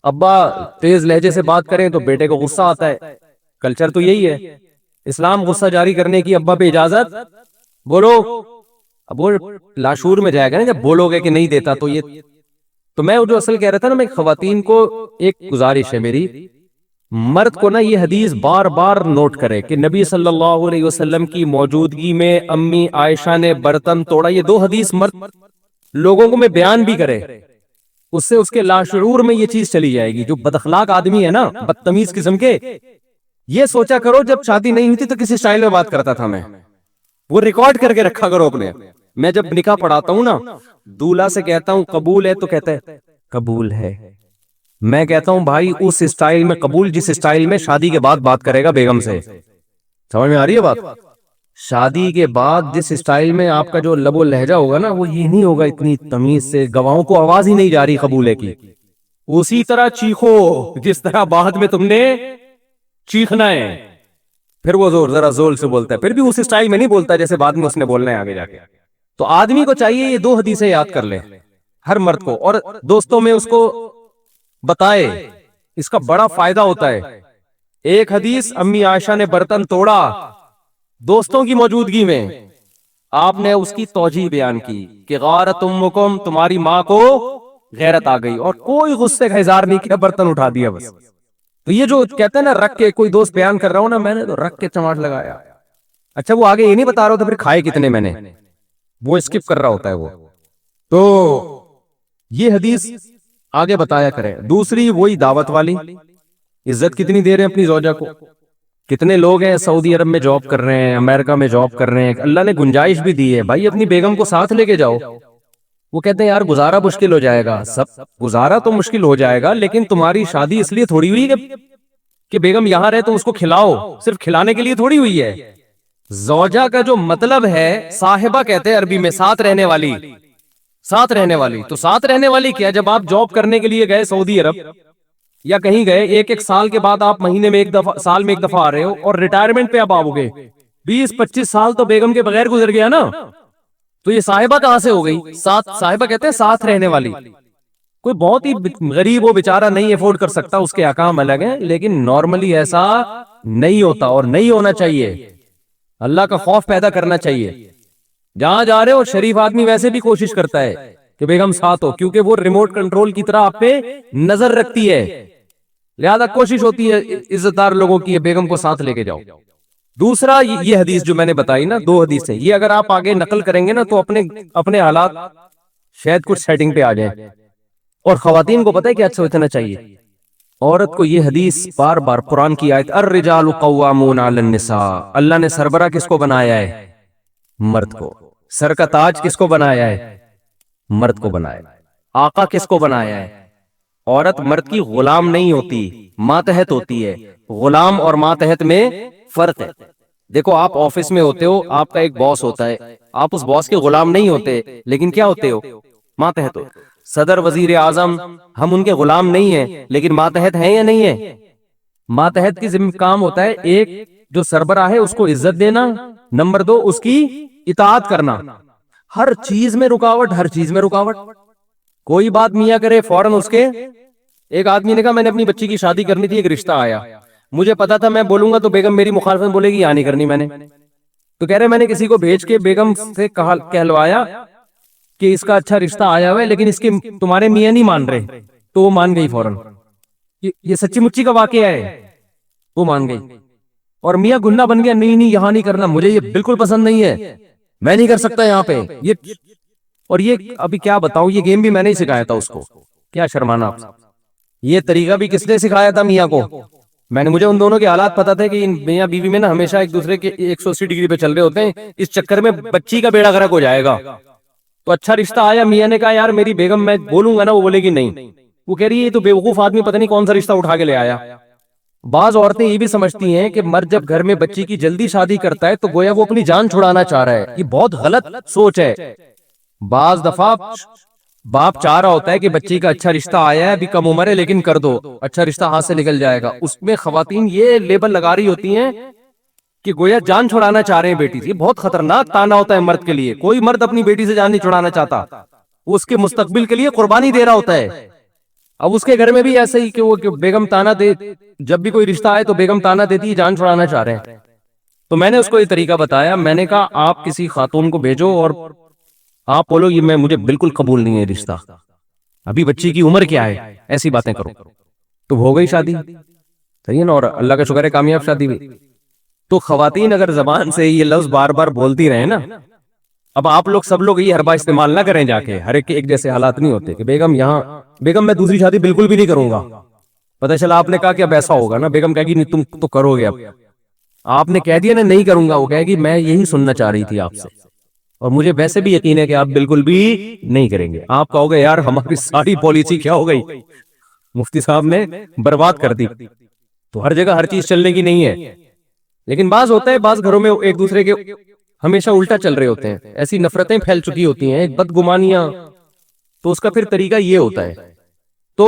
B: ابا تیز لہجے سے بات کریں تو بیٹے کو غصہ آتا ہے. کلچر تو یہی ہے. اسلام غصہ جاری کرنے کی ابا پہ اجازت, بولو. اب وہ لاشور میں جائے گا نا جب بولو گے کہ نہیں دیتا تو یہ. تو میں جو اصل کہہ رہا تھا نا, میں خواتین کو ایک گزارش ہے میری, مرد کو نا یہ حدیث بار بار نوٹ کرے کہ نبی صلی اللہ علیہ وسلم کی موجودگی میں امی عائشہ نے برتن توڑا. یہ 2 حدیث مرد لوگوں کو میں بیان بھی کرے, اس سے اس کے لاشعور میں یہ چیز چلی جائے گی. جو بداخلاق آدمی ہے نا, بدتمیز قسم کے, یہ سوچا کرو جب شادی نہیں ہوئی تھی تو کسی سٹائل میں بات کرتا تھا میں, وہ ریکارڈ کر کے رکھا کرو اپنے. میں جب نکاح پڑھاتا ہوں نا, دولہا سے کہتا ہوں قبول ہے تو کہتا ہے قبول ہے, میں کہتا ہوں بھائی اس اسٹائل میں قبول جس اسٹائل میں شادی کے بعد بات کرے گا بیگم سے. سمجھ میں آ رہی ہے بات؟ شادی کے بعد جس اسٹائل میں آپ کا جو لب و لہجہ ہوگا نا وہ یہ نہیں ہوگا اتنی تمیز سے گواہوں کو آواز ہی نہیں جا رہی قبولے کی. اسی طرح چیخو جس طرح بعد میں تم نے چیخنا ہے. پھر وہ ذرا زور سے بولتا ہے, پھر بھی اس اسٹائل میں نہیں بولتا جیسے بعد میں اس نے بولنا ہے آگے جا کے. تو آدمی کو چاہیے یہ 2 حدیثیں یاد کر لے ہر مرد کو, اور دوستوں میں اس کو بتائے, اس کا بڑا فائدہ ہوتا ہے. ایک حدیث امی عائشہ نے برتن توڑا دوستوں کی موجودگی میں, آپ نے اس کی توجیہ بیان کی کہ غارت امکم, تمہاری ماں کو غیرت آ گئی, اور کوئی غصے کا اظہار نہیں کیا, برتن اٹھا دیا بس. تو یہ جو کہتے ہیں نا رکھ کے, کوئی دوست بیان کر رہا ہوں نا میں نے تو رکھ کے چماٹ لگایا, اچھا وہ آگے یہ نہیں بتا رہا ہوتا پھر کھائے کتنے میں نے, وہ اسکپ کر رہا ہوتا ہے وہ. تو یہ حدیث آگے بتایا کرے. دوسری وہی دعوت والی, عزت کتنی دے رہے ہیں اپنی زوجہ کو. کتنے لوگ ہیں سعودی عرب میں جاب کر رہے ہیں, امریکہ میں جاب کر رہے ہیں, اللہ نے گنجائش بھی دی ہے بھائی اپنی بیگم کو ساتھ لے کے جاؤ. وہ کہتے ہیں یار گزارا مشکل ہو جائے گا. سب گزارا تو مشکل ہو جائے گا, لیکن تمہاری شادی اس لیے تھوڑی ہوئی کہ بیگم یہاں رہے تو اس کو کھلاؤ, صرف کھلانے کے لیے تھوڑی ہوئی ہے. زوجہ کا جو مطلب ہے, صاحبہ کہتے ہیں عربی میں ساتھ رہنے والی, ساتھ رہنے والی. تو ساتھ رہنے والی کیا, جب آپ جاب کرنے کے لیے گئے سعودی عرب یا کہیں گئے, ایک سال کے بعد آپ مہینے میں ایک دفعہ, سال میں ایک دفعہ آ رہے ہو, اور ریٹائرمنٹ پہ آپ آؤ گے, 20-25 سال تو بیگم کے بغیر گزر گیا نا. تو یہ صاحبہ کہاں سے ہو گئی؟ صاحبہ کہتے ہیں ساتھ رہنے والی. کوئی بہت ہی غریب ہو بیچارہ نہیں افورڈ کر سکتا, اس کے احکام الگ ہیں, لیکن نارملی ایسا نہیں ہوتا اور نہیں ہونا چاہیے. اللہ کا خوف پیدا کرنا چاہیے. جہاں جا رہے ہو شریف آدمی ویسے بھی کوشش کرتا ہے کہ بیگم ساتھ ہو, کیونکہ وہ ریموٹ کنٹرول کی طرح آپ پہ نظر رکھتی ہے, لہذا کوشش ہوتی ہے عزت دار لوگوں کی بیگم کو ساتھ لے کے جاؤ. دوسرا یہ حدیث جو میں نے بتائی نا, 2 حدیثیں, یہ اگر آپ آگے نقل کریں گے نا تو اپنے حالات شاید کچھ سیٹنگ پہ آ جائیں. اور خواتین کو پتہ ہے کیا اچھا ہونا چاہیے, عورت کو یہ حدیث بار بار, قرآن کی آیت الرجال قوامون علی النساء, اللہ نے سربراہ کس کو بنایا ہے؟ مرد کو. سر کا تاج کس کو بنایا ہے؟ مرد کو بنایا. آقا کس کو بنایا ہے؟ عورت مرد کی غلام نہیں ہوتی, ماتحت ہوتی ہے. غلام اور ماتحت میں فرق ہے. دیکھو آپ آفس میں ہوتے ہو, آپ کا ایک باس ہوتا ہے, آپ اس باس کے غلام نہیں ہوتے, لیکن کیا ہوتے ہو؟ ماتحت ہو. صدر وزیر اعظم, ہم ان کے غلام نہیں ہیں, لیکن ماتحت ہیں یا نہیں ہیں؟ ماتحت کی ذمہ کام ہوتا ہے, ایک جو سربراہ ہے اس کو عزت دینا, نمبر 2 اس کی اطاعت کرنا. ہر چیز میں رکاوٹ, ہر چیز میں رکاوٹ. کوئی بات میاں کرے فوراً اس کے, ایک آدمی نے کہا میں نے اپنی بچی کی شادی کرنی تھی, ایک رشتہ آیا, مجھے پتا تھا میں بولوں گا تو بیگم میری مخالفت بولے گی, یہاں نہیں کرنی میں نے. تو کہہ رہے میں نے کسی کو بھیج کے بیگم سے کہلوایا کہ اس کا اچھا رشتہ آیا ہوا ہے, لیکن اس کے تمہارے میاں نہیں مان رہے, تو وہ مان گئی فوراً. یہ سچی مچی کا واقعہ ہے, وہ مان گئی. اور میاں گنڈا بن گیا, نہیں یہاں نہیں کرنا, مجھے یہ بالکل پسند نہیں ہے, میں نہیں کر سکتا یہاں پہ. اور یہ ابھی کیا بتاؤں, یہ گیم بھی میں نے ہی سکھایا تھا اس کو, کیا شرمانا آپ. یہ طریقہ بھی کس نے سکھایا تھا؟ میاں کو. مجھے ان دونوں کے حالات پتا تھے کہ میاں بیوی میں نا ہمیشہ ایک دوسرے کے 180 ڈگری پہ چل رہے ہوتے ہیں, اس چکر میں بچی کا بیڑا غرق ہو جائے گا. تو اچھا رشتہ آیا, میاں نے کہا یار میری بیگم, میں بولوں گا نا وہ بولے گی نہیں. وہ کہہ رہی ہے یہ تو بیوقوف آدمی پتہ نہیں کون سا رشتہ اٹھا کے لے آیا. بعض عورتیں یہ بھی سمجھتی ہیں کہ مرد جب گھر میں بچی کی جلدی شادی کرتا ہے تو گویا وہ اپنی جان چھڑانا چاہ رہا ہے. یہ بہت غلط سوچ ہے. بعض دفعہ باپ چاہ رہا ہوتا ہے کہ بچی کا اچھا رشتہ آیا ہے, ابھی کم عمر ہے, لیکن کر دو, اچھا رشتہ ہاتھ سے نکل جائے گا. اس میں خواتین یہ لیبل لگا رہی ہوتی ہیں کہ گویا جان چھڑانا چاہ رہے ہیں بیٹی سے. یہ بہت خطرناک تانا ہوتا ہے مرد کے لیے. کوئی مرد اپنی بیٹی سے جان نہیں چھڑانا چاہتا, وہ اس کے مستقبل کے لیے قربانی دے رہا ہوتا ہے. اب اس کے گھر میں بھی ایسے ہی کہ وہ بیگم تانا دے, جب بھی کوئی رشتہ آئے تو بیگم تانا دیتی ہے, جان چھڑانا چاہ رہے ہیں. تو میں نے اس کو یہ طریقہ بتایا, میں نے کہا آپ کسی خاتون کو بھیجو اور آپ بولو یہ مجھے بالکل قبول نہیں ہے رشتہ, ابھی بچی کی عمر کیا ہے, ایسی باتیں کرو. تو ہو گئی شادی, صحیح ہے نا, اور اللہ کا شکر ہے کامیاب شادی بھی. تو خواتین اگر زبان سے یہ لفظ بار بار بولتی رہے نا, اب آپ لوگ سب لوگ یہ حربہ استعمال نہ کریں جا کے, ہر ایک جیسے حالات نہیں ہوتے کہ بیگم یہاں, بیگم میں دوسری شادی بالکل بھی نہیں کروں گا. پتہ چلا آپ نے کہا کہ اب ایسا ہوگا نا, بیگم کہے گی نہیں تم تو کرو گے, اب آپ نے کہہ دیا نا نہیں کروں گا, وہ کہے گی میں یہی سننا چاہ رہی تھی آپ سے, اور مجھے ویسے بھی یقین ہے کہ آپ بالکل بھی نہیں کریں گے. آپ کہو گے یار ہماری ساری پالیسی کیا ہو گئی, مفتی صاحب نے برباد کر دی. تو ہر جگہ ہر چیز چلنے کی نہیں ہے. لیکن بعض ہوتا ہے بعض گھروں میں ایک دوسرے کے ہمیشہ الٹا چل رہے ہوتے ہیں, ایسی نفرتیں پھیل چکی ہوتی ہیں, بدگمانیاں, تو اس کا پھر طریقہ یہ ہوتا ہے. تو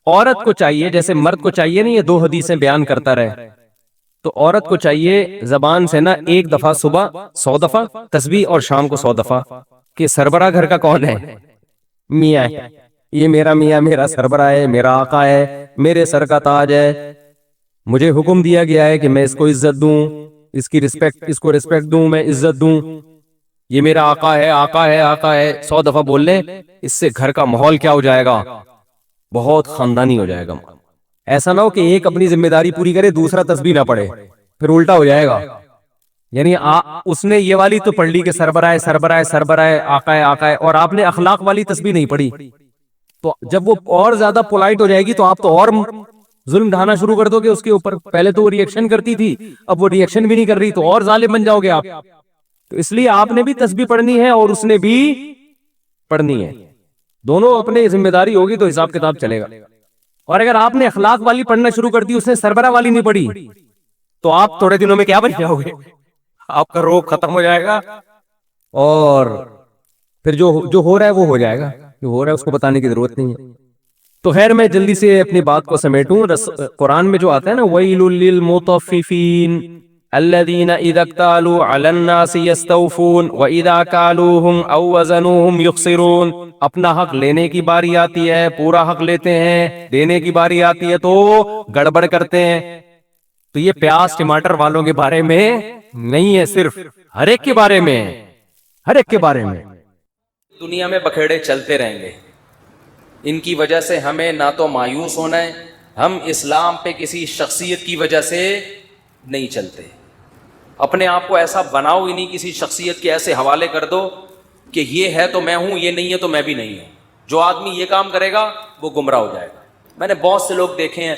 B: عورت کو چاہیے جیسے مرد کو چاہیے نہیں, یہ 2 حدیثیں بیان کرتا رہے, تو عورت کو چاہیے زبان سے نا 1 دفعہ صبح 100 دفعہ تسبیح اور شام کو 100 دفعہ کہ سربراہ گھر کا کون ہے؟ میاں ہے. یہ میرا میاں میرا سربراہ ہے, میرا آقا ہے, میرے سر کا تاج ہے, مجھے حکم دیا گیا ہے کہ میں اس کو عزت دوں, اس کی رسپیکٹ, اس کو رسپیکٹ دوں, میں عزت دوں, یہ میرا آقا ہے آقا ہے آقا ہے. 100 دفعہ بول لیں, اس سے گھر کا ماحول کیا ہو جائے گا؟ بہت خاندانی ہو جائے گا. ایسا نہ ہو کہ ایک اپنی ذمہ داری پوری کرے دوسرا تسبیح نہ پڑھے, پھر الٹا ہو جائے گا. یعنی اس نے یہ والی تو پڑھ لی کہ سربراہ سربراہ سربراہ آقا ہے آقا ہے, اور آپ نے اخلاق والی تسبیح نہیں پڑھی, تو جب وہ اور زیادہ پولائٹ ہو جائے گی تو آپ تو اور ظلم ڈھانا شروع کر دو گے اس کے اوپر. پہلے تو وہ ری ایکشن کرتی تھی, اب وہ ری ایکشن بھی نہیں کر رہی, تو اور ظالم بن جاؤ گے آپ. تو اس لیے آپ نے بھی تسبیح پڑھنی ہے اور اس نے بھی پڑھنی ہے, دونوں اپنے ذمہ داری ہوگی تو حساب کتاب چلے گا. اور اگر آپ نے اخلاق والی پڑھنا شروع کر دی, اس نے سربراہ والی نہیں پڑھی, تو آپ تھوڑے دنوں میں کیا بن جاؤ گے؟ آپ کا روگ ختم ہو جائے گا, اور پھر جو ہو رہا ہے وہ ہو جائے گا, جو ہو رہا ہے اس کو بتانے کی ضرورت نہیں ہے. تو خیر میں جلدی سے اپنی بات کو سمیٹوں. قرآن میں جو آتا ہے نا وَيْلٌ لِّلْمُطَفِّفِينَ الَّذِينَ إِذَا اكْتَالُوا عَلَى النَّاسِ يَسْتَوْفُونَ وَإِذَا كَالُوهُمْ أَوْ وَزَنُوهُمْ يُخْسِرُونَ. اپنا حق لینے کی باری آتی ہے پورا حق لیتے ہیں, دینے کی باری آتی ہے تو گڑبڑ کرتے ہیں. تو یہ پیاز ٹماٹر والوں کے بارے میں نہیں ہے, صرف ہر ایک کے بارے میں, ہر ایک کے بارے میں.
A: دنیا میں بکھیڑے چلتے رہیں گے, ان کی وجہ سے ہمیں نہ تو مایوس ہونا ہے, ہم اسلام پہ کسی شخصیت کی وجہ سے نہیں چلتے. اپنے آپ کو ایسا بناؤ ہی نہیں, کسی شخصیت کے ایسے حوالے کر دو کہ یہ ہے تو میں ہوں, یہ نہیں ہے تو میں بھی نہیں ہوں. جو آدمی یہ کام کرے گا وہ گمراہ ہو جائے گا. میں نے بہت سے لوگ دیکھے ہیں,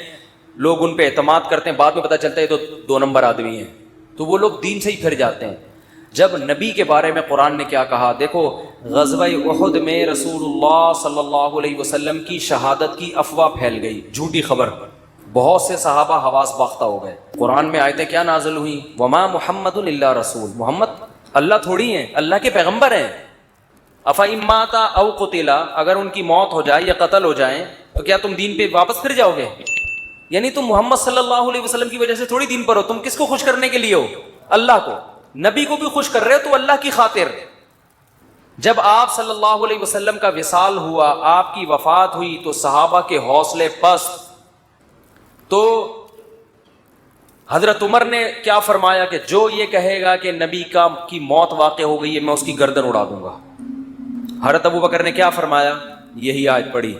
A: لوگ ان پہ اعتماد کرتے ہیں, بعد میں پتہ چلتا ہے تو 2 نمبر آدمی ہیں, تو وہ لوگ دین سے ہی پھر جاتے ہیں. جب نبی کے بارے میں قرآن نے کیا کہا, دیکھو غزوہ احد میں رسول اللہ صلی اللہ علیہ وسلم کی شہادت کی افواہ پھیل گئی, جھوٹی خبر, بہت سے صحابہ حواس باختہ ہو گئے. قرآن میں آیتیں کیا نازل ہوئی, وما محمد الا رسول, محمد اللہ تھوڑی ہیں, اللہ کے پیغمبر ہیں. افإن مات او قتل, اگر ان کی موت ہو جائے یا قتل ہو جائیں تو کیا تم دین پہ واپس پھر جاؤ گے؟ یعنی تم محمد صلی اللہ علیہ وسلم کی وجہ سے تھوڑی دین پر ہو, تم کس کو خوش کرنے کے لیے ہو؟ اللہ کو. نبی کو بھی خوش کر رہے ہو تو اللہ کی خاطر. جب آپ صلی اللہ علیہ وسلم کا وصال ہوا, آپ کی وفات ہوئی, تو صحابہ کے حوصلے پست. تو حضرت عمر نے کیا فرمایا کہ جو یہ کہے گا کہ نبی کی موت واقع ہو گئی ہے میں اس کی گردن اڑا دوں گا. حضرت ابو بکر نے کیا فرمایا, یہی آیت پڑھی,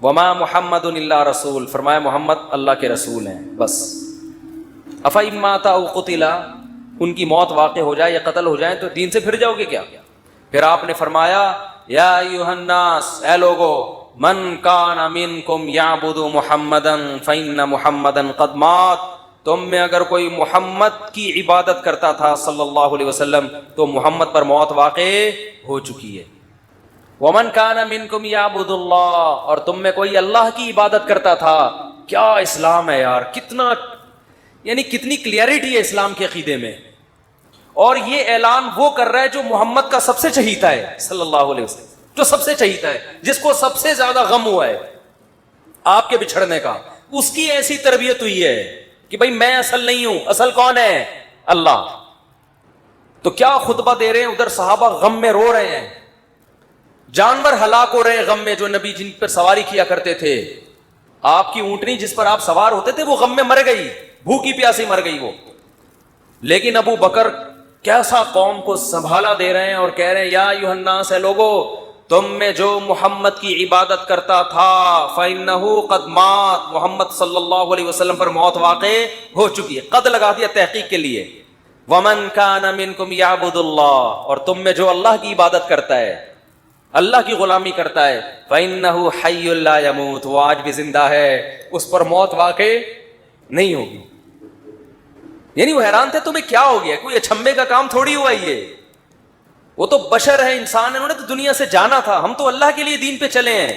A: وما محمد الا رسول, فرمایا محمد اللہ کے رسول ہیں بس. افإن مات او قتل, ان کی موت واقع ہو جائے یا قتل ہو جائیں تو دین سے پھر جاؤ گے کیا؟ پھر آپ نے فرمایا یا ایھا الناس, اے لوگو, من کان منکم یعبد محمدا فإن محمدا قد مات, تم میں اگر کوئی محمد کی عبادت کرتا تھا صلی اللہ علیہ وسلم تو محمد پر موت واقع ہو چکی ہے. ومن کان منکم یعبد اللہ, اور تم میں کوئی اللہ کی عبادت کرتا تھا. کیا اسلام ہے یار, کتنا یعنی کتنی کلیئرٹی ہے اسلام کے عقیدے میں. اور یہ اعلان وہ کر رہا ہے جو محمد کا سب سے چہیتا ہے صلی اللہ علیہ وسلم, جو سب سے چہیتا ہے, جس کو سب سے زیادہ غم ہوا ہے آپ کے بچھڑنے کا, اس کی ایسی تربیت ہوئی ہے کہ بھائی میں اصل نہیں ہوں, اصل کون ہے؟ اللہ. تو کیا خطبہ دے رہے ہیں, ادھر صحابہ غم میں رو رہے ہیں, جانور ہلاک ہو رہے ہیں غم میں, جو نبی جن پر سواری کیا کرتے تھے. آپ کی اونٹنی جس پر آپ سوار ہوتے تھے وہ غم میں مر گئی, بھوکی پیاسی مر گئی وہ. لیکن ابو بکر کیسا قوم کو سنبھالا دے رہے ہیں اور کہہ رہے ہیں یا ایھا الناس, اے لوگو, تم میں جو محمد کی عبادت کرتا تھا فإنہ قد مات, محمد صلی اللہ علیہ وسلم پر موت واقع ہو چکی ہے. قد لگا دیا تحقیق کے لیے. ومن کان منکم یعبد اللہ, اور تم میں جو اللہ کی عبادت کرتا ہے, اللہ کی غلامی کرتا ہے, فإنہ حی لا یموت, وہ آج بھی زندہ ہے, اس پر موت واقع نہیں ہوگی. یعنی وہ حیران تھے تمہیں کیا ہو گیا, کوئی اچھمبے کا کام تھوڑی ہوا یہ, وہ تو بشر ہے, انسان ہے, انہوں نے تو دنیا سے جانا تھا, ہم تو اللہ کے لیے دین پہ چلے ہیں.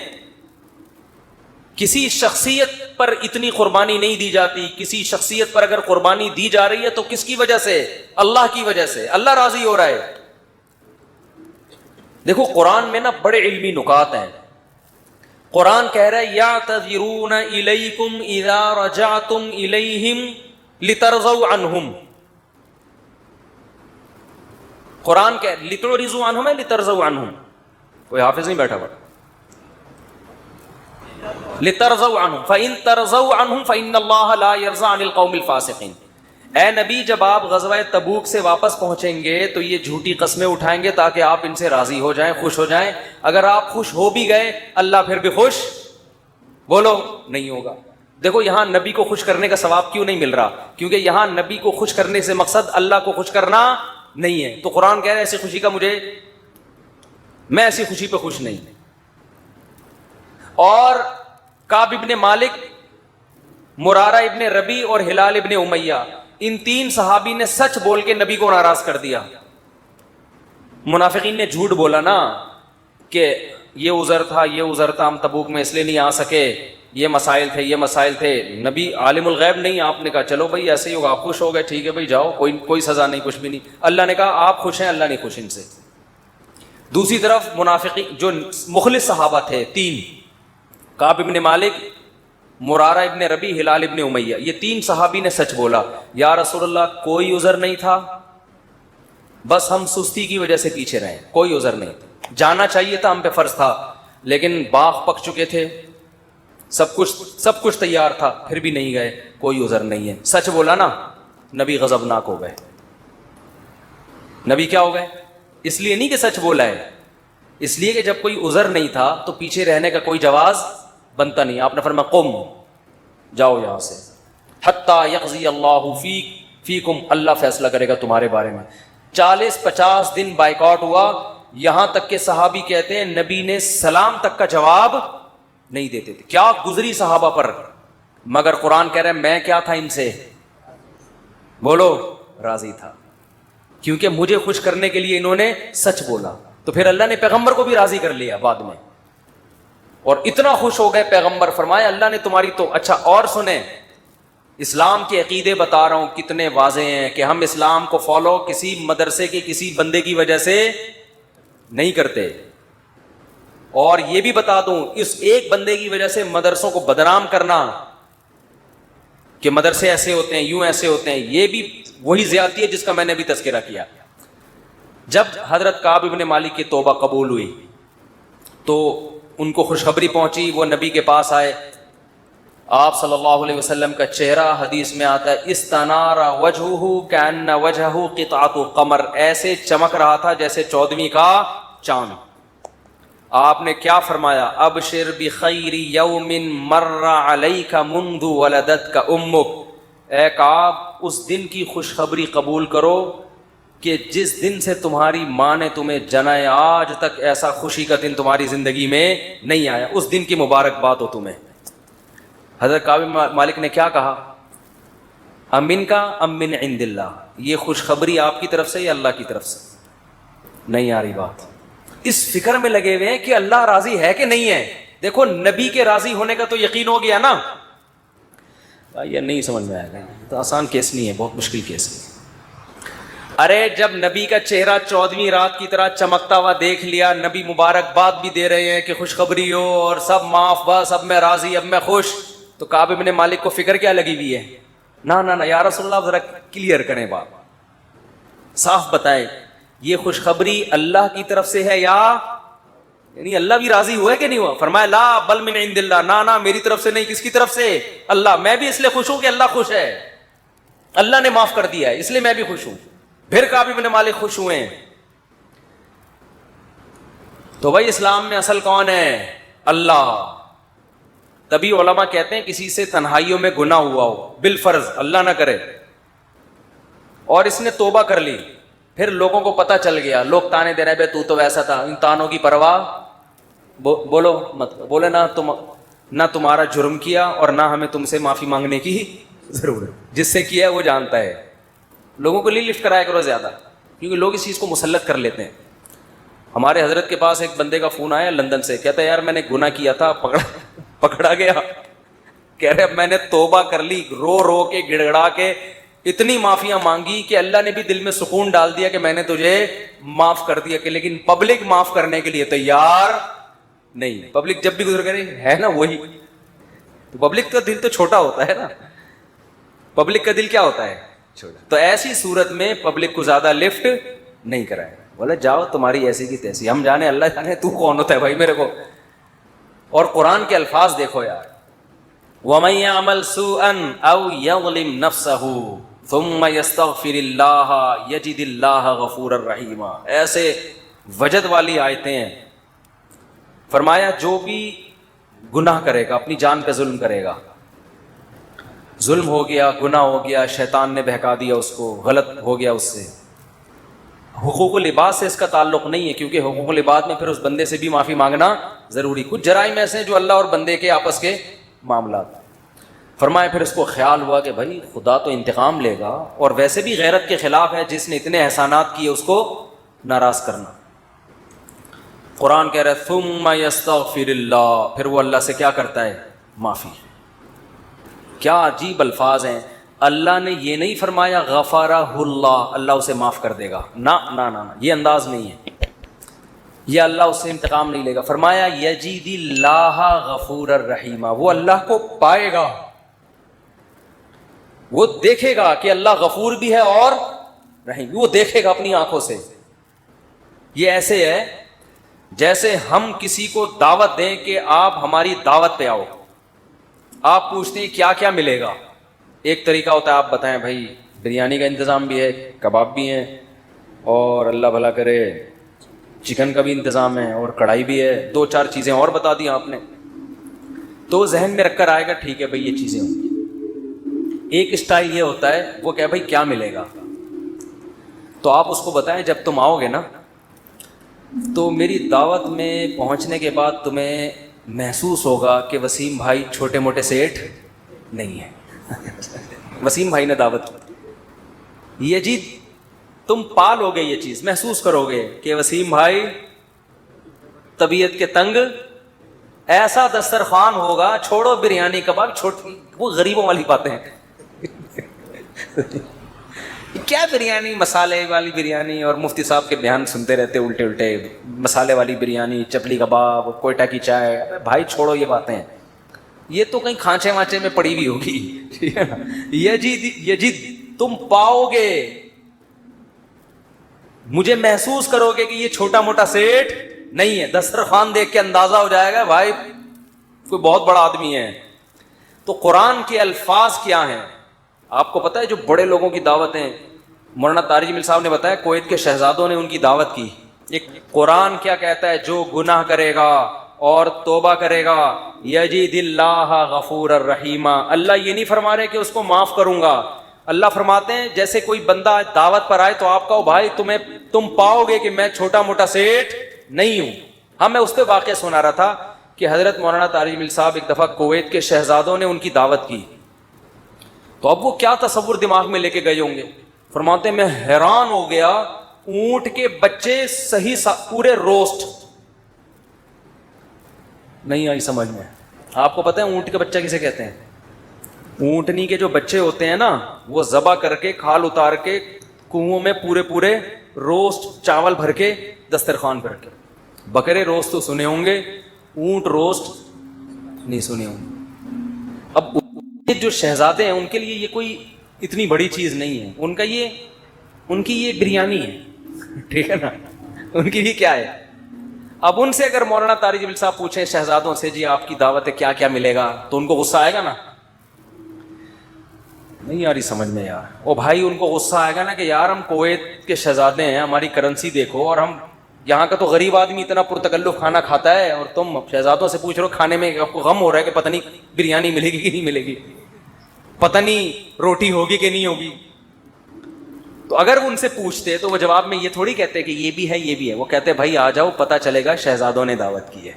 A: کسی شخصیت پر اتنی قربانی نہیں دی جاتی. کسی شخصیت پر اگر قربانی دی جا رہی ہے تو کس کی وجہ سے؟ اللہ کی وجہ سے. اللہ راضی ہو رہا ہے. دیکھو قرآن میں نا بڑے علمی نکات ہیں. قرآن کہہ رہا ہے یعتذرون الیکم اذا رجعتم الیہم لترضوا عنہم. قرآن کہہ لتعرضوا عنہم ہے لترضوا عنہم؟ کوئی حافظ نہیں بیٹھا بڑا. لترضوا عنہم فإن ترضوا عنہم فإن اللہ لا يرضى عن القوم الفاسقین. اے نبی جب آپ غزوہ تبوک سے واپس پہنچیں گے تو یہ جھوٹی قسمیں اٹھائیں گے تاکہ آپ ان سے راضی ہو جائیں, خوش ہو جائیں. اگر آپ خوش ہو بھی گئے اللہ پھر بھی خوش بولو نہیں ہوگا. دیکھو یہاں نبی کو خوش کرنے کا ثواب کیوں نہیں مل رہا؟ کیونکہ یہاں نبی کو خوش کرنے سے مقصد اللہ کو خوش کرنا نہیں ہے. تو قرآن کہہ رہا ہے ایسی خوشی کا میں ایسی خوشی پہ خوش نہیں. اور کعب ابن مالک, مرارہ ابن ربی اور ہلال ابن امیہ, ان تین صحابی نے سچ بول کے نبی کو ناراض کر دیا. منافقین نے جھوٹ بولا نا کہ یہ عذر تھا ہم تبوک میں اس لیے نہیں آ سکے, یہ مسائل تھے. نبی عالم الغیب نہیں, آپ نے کہا چلو بھائی ایسے ہی ہوگا, آپ خوش ہو گئے ٹھیک ہے بھائی جاؤ, کوئی سزا نہیں, کچھ بھی نہیں. اللہ نے کہا آپ خوش ہیں, اللہ نہیں خوش ان سے. دوسری طرف منافقین جو مخلص صحابہ تھے تین, کعب ابن مالک, مرارہ ابن ربی, ہلال ابن امیہ, یہ تین صحابی نے سچ بولا. یا رسول اللہ کوئی عذر نہیں تھا, بس ہم سستی کی وجہ سے پیچھے رہے, کوئی عذر نہیں تھا. جانا چاہیے تھا, ہم پہ فرض تھا, لیکن باغ پک چکے تھے, سب کچھ تیار تھا, پھر بھی نہیں گئے, کوئی عذر نہیں ہے. سچ بولا نا, نبی غضبناک ہو گئے. نبی کیا ہو گئے؟ اس لیے نہیں کہ سچ بولا ہے, اس لیے کہ جب کوئی عذر نہیں تھا تو پیچھے رہنے کا کوئی جواز بنتا نہیں. آپ نے فرمایا قم, جاؤ یہاں سے, حتی یقضی اللہ فیکم, اللہ فیصلہ کرے گا تمہارے بارے میں. 40-50 دن بائیکاٹ ہوا, یہاں تک کہ صحابی کہتے ہیں نبی نے سلام تک کا جواب نہیں دیتے تھے. کیا گزری صحابہ پر, مگر قرآن کہہ رہے ہیں میں کیا تھا ان سے, بولو راضی تھا, کیونکہ مجھے خوش کرنے کے لیے انہوں نے سچ بولا. تو پھر اللہ نے پیغمبر کو بھی راضی کر لیا بعد میں, اور اتنا خوش ہو گئے پیغمبر, فرمایا اللہ نے تمہاری تو. اچھا اور سنیں, اسلام کے عقیدے بتا رہا ہوں کتنے واضح ہیں کہ ہم اسلام کو فالو کسی مدرسے کے کسی بندے کی وجہ سے نہیں کرتے. اور یہ بھی بتا دوں, اس ایک بندے کی وجہ سے مدرسوں کو بدنام کرنا کہ مدرسے ایسے ہوتے ہیں, یوں ایسے ہوتے ہیں, یہ بھی وہی زیادتی ہے جس کا میں نے بھی تذکرہ کیا. جب حضرت کعب ابن مالک کی توبہ قبول ہوئی تو ان کو خوشخبری پہنچی, وہ نبی کے پاس آئے. آپ صلی اللہ علیہ وسلم کا چہرہ حدیث میں آتا ہے استنار وجہہ کأن وجہہ قطعۃ قمر, ایسے چمک رہا تھا جیسے 14ویں کا چاند. آپ نے کیا فرمایا, ابشر بخیر یوم مر علیک منذ ولدتک امک, اے کعب اس دن کی خوشخبری قبول کرو کہ جس دن سے تمہاری ماں نے تمہیں جنا ہے آج تک ایسا خوشی کا دن تمہاری زندگی میں نہیں آیا, اس دن کی مبارکباد ہو تمہیں. حضرت کعب مالک نے کیا کہا, امن کا ام من عند اللہ, یہ خوشخبری آپ کی طرف سے یا اللہ کی طرف سے؟ نہیں آ رہی بات. اس فکر میں لگے ہوئے ہیں کہ اللہ راضی ہے کہ نہیں ہے. دیکھو نبی کے راضی ہونے کا تو یقین ہو گیا نا. یہ نہیں سمجھ میں آئے گا, تو آسان کیس نہیں ہے, بہت مشکل کیس ہے. ارے جب نبی کا چہرہ 14ویں رات کی طرح چمکتا ہوا دیکھ لیا, نبی مبارکباد بھی دے رہے ہیں کہ خوشخبری ہو اور سب معاف, بس اب میں راضی, اب میں خوش, تو کعب ابن مالک کو فکر کیا لگی ہوئی ہے, نہ یا رسول اللہ ذرا کلیئر کریں بات, صاف بتائیں یہ خوشخبری اللہ کی طرف سے ہے یا یعنی اللہ بھی راضی ہوا ہے کہ نہیں ہوا؟ فرمایا لا بل من عند اللہ, نہ میری طرف سے نہیں, کس کی طرف سے؟ اللہ. میں بھی اس لیے خوش ہوں کہ اللہ خوش ہے, اللہ نے معاف کر دیا ہے, اس لیے میں بھی خوش ہوں. پھر کعب ابن مالک خوش ہوئے. تو بھائی اسلام میں اصل کون ہے؟ اللہ. تبھی علماء کہتے ہیں کسی سے تنہائیوں میں گناہ ہوا ہو بالفرض, اللہ نہ کرے, اور اس نے توبہ کر لی, پھر لوگوں کو پتہ چل گیا, لوگ تانے دے رہے بے تو ویسا تھا, ان تانوں کی پرواہ بولو مت, بولے نہ تمہارا جرم کیا اور نہ ہمیں تم سے معافی مانگنے کی ضرورت, جس سے کیا ہے وہ جانتا ہے. لوگوں کو لفٹ کرایا کرو زیادہ, کیونکہ لوگ اس چیز کو مسلط کر لیتے ہیں. ہمارے حضرت کے پاس ایک بندے کا فون آیا لندن سے, کہتا ہے یار میں نے گناہ کیا تھا, پکڑا گیا, کہہ رہے اب میں نے توبہ کر لی, رو رو کے گڑ گڑا کے اتنی معافیاں مانگی کہ اللہ نے بھی دل میں سکون ڈال دیا کہ میں نے تجھے معاف کر دیا, کہ لیکن پبلک معاف کرنے کے لیے تیار نہیں. پبلک جب بھی گزر کرے ہے نا وہی, تو پبلک کا دل تو چھوٹا ہوتا ہے نا, پبلک کا دل کیا ہوتا ہے چھوٹا. تو ایسی صورت میں پبلک کو زیادہ لفٹ نہیں کرائے, بولے جاؤ تمہاری ایسی کی تیسی, ہم جانے اللہ جانے تو کون ہوتا ہے بھائی میرے کو. اور قرآن کے الفاظ دیکھو یار, وَمَن يَعْمَلْ سُوءًا أَوْ يَظْلِمْ نَفْسَهُ ثُمَّ يَسْتَغْفِرِ اللَّهَ يَجِدِ اللَّهَ غَفُورًا رَحِيمًا. ایسے وجد والی آیتیں ہیں. فرمایا جو بھی گناہ کرے گا, اپنی جان پہ ظلم کرے گا, ظلم ہو گیا, گناہ ہو گیا, شیطان نے بہکا دیا اس کو, غلط ہو گیا اس سے. حقوق العباد سے اس کا تعلق نہیں ہے, کیونکہ حقوق العباد میں پھر اس بندے سے بھی معافی مانگنا ضروری. کچھ جرائم ایسے ہیں جو اللہ اور بندے کے آپس کے معاملات. فرمایا پھر اس کو خیال ہوا کہ بھائی خدا تو انتقام لے گا, اور ویسے بھی غیرت کے خلاف ہے جس نے اتنے احسانات کیے اس کو ناراض کرنا. قرآن کہہ رہا ہے ثم یستغفر اللہ, پھر وہ اللہ سے کیا کرتا ہے, معافی. کیا عجیب الفاظ ہیں. اللہ نے یہ نہیں فرمایا غفرہ اللہ, اللہ اسے معاف کر دے گا, نہ نہ نہ, یہ انداز نہیں ہے, یہ اللہ اس سے انتقام نہیں لے گا. فرمایا یجید اللہ غفور الرحیم, وہ اللہ کو پائے گا, وہ دیکھے گا کہ اللہ غفور بھی ہے اور رحیم بھی, وہ دیکھے گا اپنی آنکھوں سے. یہ ایسے ہے جیسے ہم کسی کو دعوت دیں کہ آپ ہماری دعوت پہ آؤ, آپ پوچھتے ہیں کیا کیا ملے گا. ایک طریقہ ہوتا ہے آپ بتائیں بھائی بریانی کا انتظام بھی ہے, کباب بھی ہیں, اور اللہ بھلا کرے چکن کا بھی انتظام ہے, اور کڑھائی بھی ہے, 2-4 چیزیں اور بتا دی آپ نے, تو ذہن میں رکھ کر آئے گا ٹھیک ہے بھائی یہ چیزیں ہوں گی. ایک اسٹائل یہ ہوتا ہے وہ کہ بھائی کیا ملے گا, تو آپ اس کو بتائیں جب تم آؤ گے نا تو میری دعوت میں پہنچنے کے بعد تمہیں محسوس ہوگا کہ وسیم بھائی چھوٹے موٹے سیٹ نہیں ہیں. وسیم بھائی نے دعوت کی, یہ جی تم پالو گے, یہ چیز محسوس کرو گے کہ وسیم بھائی طبیعت کے تنگ, ایسا دسترخوان ہوگا, چھوڑو بریانی کباب, وہ غریبوں والی باتیں ہیں. کیا بریانی, مسالے والی بریانی, اور مفتی صاحب کے بیان سنتے رہتے الٹے الٹے, مسالے والی بریانی, چپلی کباب, کوئٹہ کی چائے. بھائی چھوڑو یہ باتیں, یہ تو کہیں کھانچے وانچے میں پڑی ہوئی ہوگی, ٹھیک ہے نا. یہ تم پاؤ گے, مجھے محسوس کرو گے کہ یہ چھوٹا موٹا سیٹ نہیں ہے. دسترخوان دیکھ کے اندازہ ہو جائے گا بھائی کوئی بہت بڑا آدمی ہے. تو قرآن کے الفاظ کیا ہیں آپ کو پتا ہے؟ جو بڑے لوگوں کی دعوتیں, مولانا طارق جمیل صاحب نے بتایا کویت کے شہزادوں نے ان کی دعوت کی. ایک قرآن کیا کہتا ہے, جو گناہ کرے گا اور توبہ کرے گا یجید اللہ غفور الرحیم. اللہ یہ نہیں فرما رہے کہ اس کو معاف کروں گا, اللہ فرماتے ہیں جیسے کوئی بندہ دعوت پر آئے تو آپ کہو بھائی تم پاؤ گے کہ میں چھوٹا موٹا سیٹ نہیں ہوں. ہاں میں اس پہ واقعہ سنا رہا تھا کہ حضرت مولانا طارق جمیل صاحب ایک دفعہ کویت کے شہزادوں نے ان کی دعوت کی, تو اب وہ کیا تصور دماغ میں لے کے گئے ہوں گے. فرماتے ہیں میں حیران ہو گیا, اونٹ کے بچے صحیح پورے روسٹ, نہیں آئی سمجھ میں. آپ کو پتہ ہے اونٹ کے بچہ کسے کہتے ہیں؟ اونٹنی کے جو بچے ہوتے ہیں نا وہ ذبح کر کے کھال اتار کے کنووں میں پورے روسٹ چاول بھر کے دسترخوان پر رکھے. بکرے روسٹ تو سنے ہوں گے, اونٹ روسٹ نہیں سنے ہوں گے. اب جو شہزادے ہیں ان کے لیے یہ کوئی اتنی بڑی چیز نہیں ہے, ان کی یہ بریانی ہے, ٹھیک ہے نا, ان کی یہ کیا ہے. اب ان سے اگر مولانا طارق جمیل صاحب پوچھیں شہزادوں سے جی آپ کی دعوت ہے کیا کیا ملے گا, تو ان کو غصہ آئے گا نا, نہیں یار سمجھ میں یار. او بھائی ان کو غصہ آئے گا نا کہ یار ہم کویت کے شہزادے ہیں, ہماری کرنسی دیکھو, اور ہم یہاں کا تو غریب آدمی اتنا پرتکلف کھانا کھاتا ہے, اور تم شہزادوں سے پوچھ رہے ہو کھانے میں آپ کو غم ہو رہا ہے کہ پتہ نہیں بریانی ملے گی کہ نہیں ملے گی, پتہ نہیں روٹی ہوگی کہ نہیں ہوگی. تو اگر وہ ان سے پوچھتے تو وہ جواب میں یہ تھوڑی کہتے کہ یہ بھی ہے یہ بھی ہے, وہ کہتے بھائی آ جاؤ پتہ چلے گا شہزادوں نے دعوت کی ہے.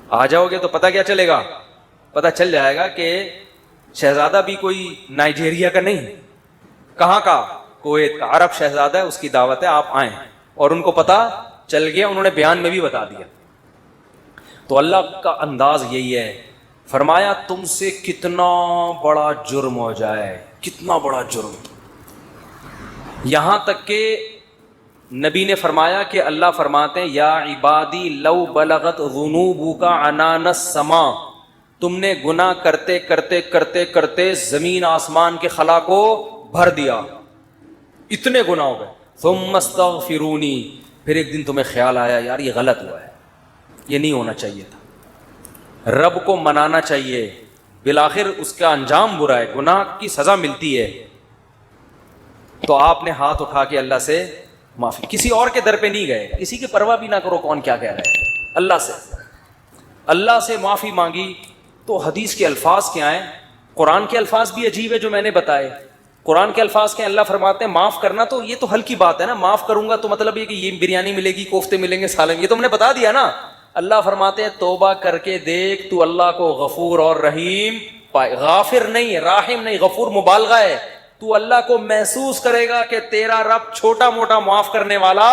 A: آ جاؤ گے تو پتہ کیا چلے گا, پتہ چل جائے گا کہ شہزادہ بھی کوئی نائجیریا کا نہیں, کہاں کا, کویت کا عرب شہزادہ ہے, اس کی دعوت ہے, آپ آئیں. اور ان کو پتہ چل گیا, انہوں نے بیان میں بھی بتا دیا. تو اللہ کا انداز یہی ہے, فرمایا تم سے کتنا بڑا جرم ہو جائے، کتنا بڑا جرم، یہاں تک کہ نبی نے فرمایا کہ اللہ فرماتے ہیں یا عبادی لو بلغت ذنوبک عنان السماء، تم نے گناہ کرتے کرتے کرتے کرتے زمین آسمان کے خلا کو بھر دیا، اتنے گناہ ہو گئے، ثم استغفرونی، پھر ایک دن تمہیں خیال آیا یار یہ غلط ہوا ہے، یہ نہیں ہونا چاہیے تھا، رب کو منانا چاہیے، بالآخر اس کا انجام برا ہے، گناہ کی سزا ملتی ہے، تو آپ نے ہاتھ اٹھا کے اللہ سے معافی، کسی اور کے در پہ نہیں گئے، کسی کی پرواہ بھی نہ کرو کون کیا کہہ رہا ہے، اللہ سے معافی مانگی۔ تو حدیث کے الفاظ کیا ہیں، قرآن کے الفاظ بھی عجیب ہے جو میں نے بتائے، قرآن کے الفاظ کے اللہ فرماتے ہیں معاف کرنا، تو یہ تو ہلکی بات ہے نا، معاف کروں گا تو مطلب یہ کہ یہ بریانی ملے گی، کوفتے ملیں گے، سالن، یہ تو ہم نے بتا دیا نا۔ اللہ فرماتے ہیں توبہ کر کے دیکھ تو اللہ کو غفور اور رحیم پائے، غافر نہیں، راحم نہیں، غفور مبالغہ ہے، تو اللہ کو محسوس کرے گا کہ تیرا رب چھوٹا موٹا معاف کرنے والا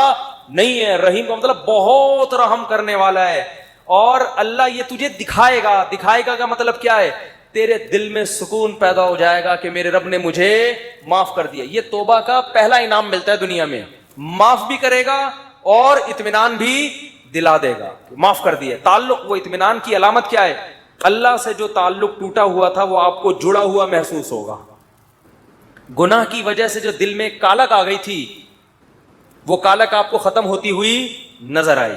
A: نہیں ہے، رحیم کا مطلب بہت رحم کرنے والا ہے، اور اللہ یہ تجھے دکھائے گا، دکھائے گا کا مطلب کیا ہے، تیرے دل میں سکون پیدا ہو جائے گا کہ میرے رب نے مجھے معاف کر دیا۔ یہ توبہ کا پہلا انعام ملتا ہے دنیا میں، معاف بھی کرے گا اور اطمینان بھی دلا دے گا، معاف کر دیا۔ تعلق، وہ اطمینان کی علامت کیا ہے، اللہ سے جو تعلق ٹوٹا ہوا تھا وہ آپ کو جڑا ہوا محسوس ہوگا، گناہ کی وجہ سے جو دل میں کالک آ گئی تھی وہ کالک آپ کو ختم ہوتی ہوئی نظر آئی۔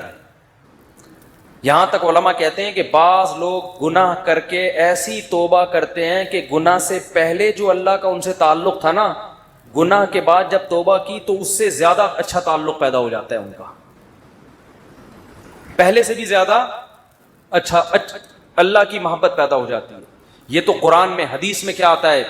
A: یہاں تک علماء کہتے ہیں کہ بعض لوگ گناہ کر کے ایسی توبہ کرتے ہیں کہ گناہ سے پہلے جو اللہ کا ان سے تعلق تھا نا، گناہ کے بعد جب توبہ کی تو اس سے زیادہ اچھا تعلق پیدا ہو جاتا ہے ان کا، پہلے سے بھی زیادہ اچھا اللہ کی محبت پیدا ہو جاتی ہے۔ یہ تو قرآن میں، حدیث میں کیا آتا ہے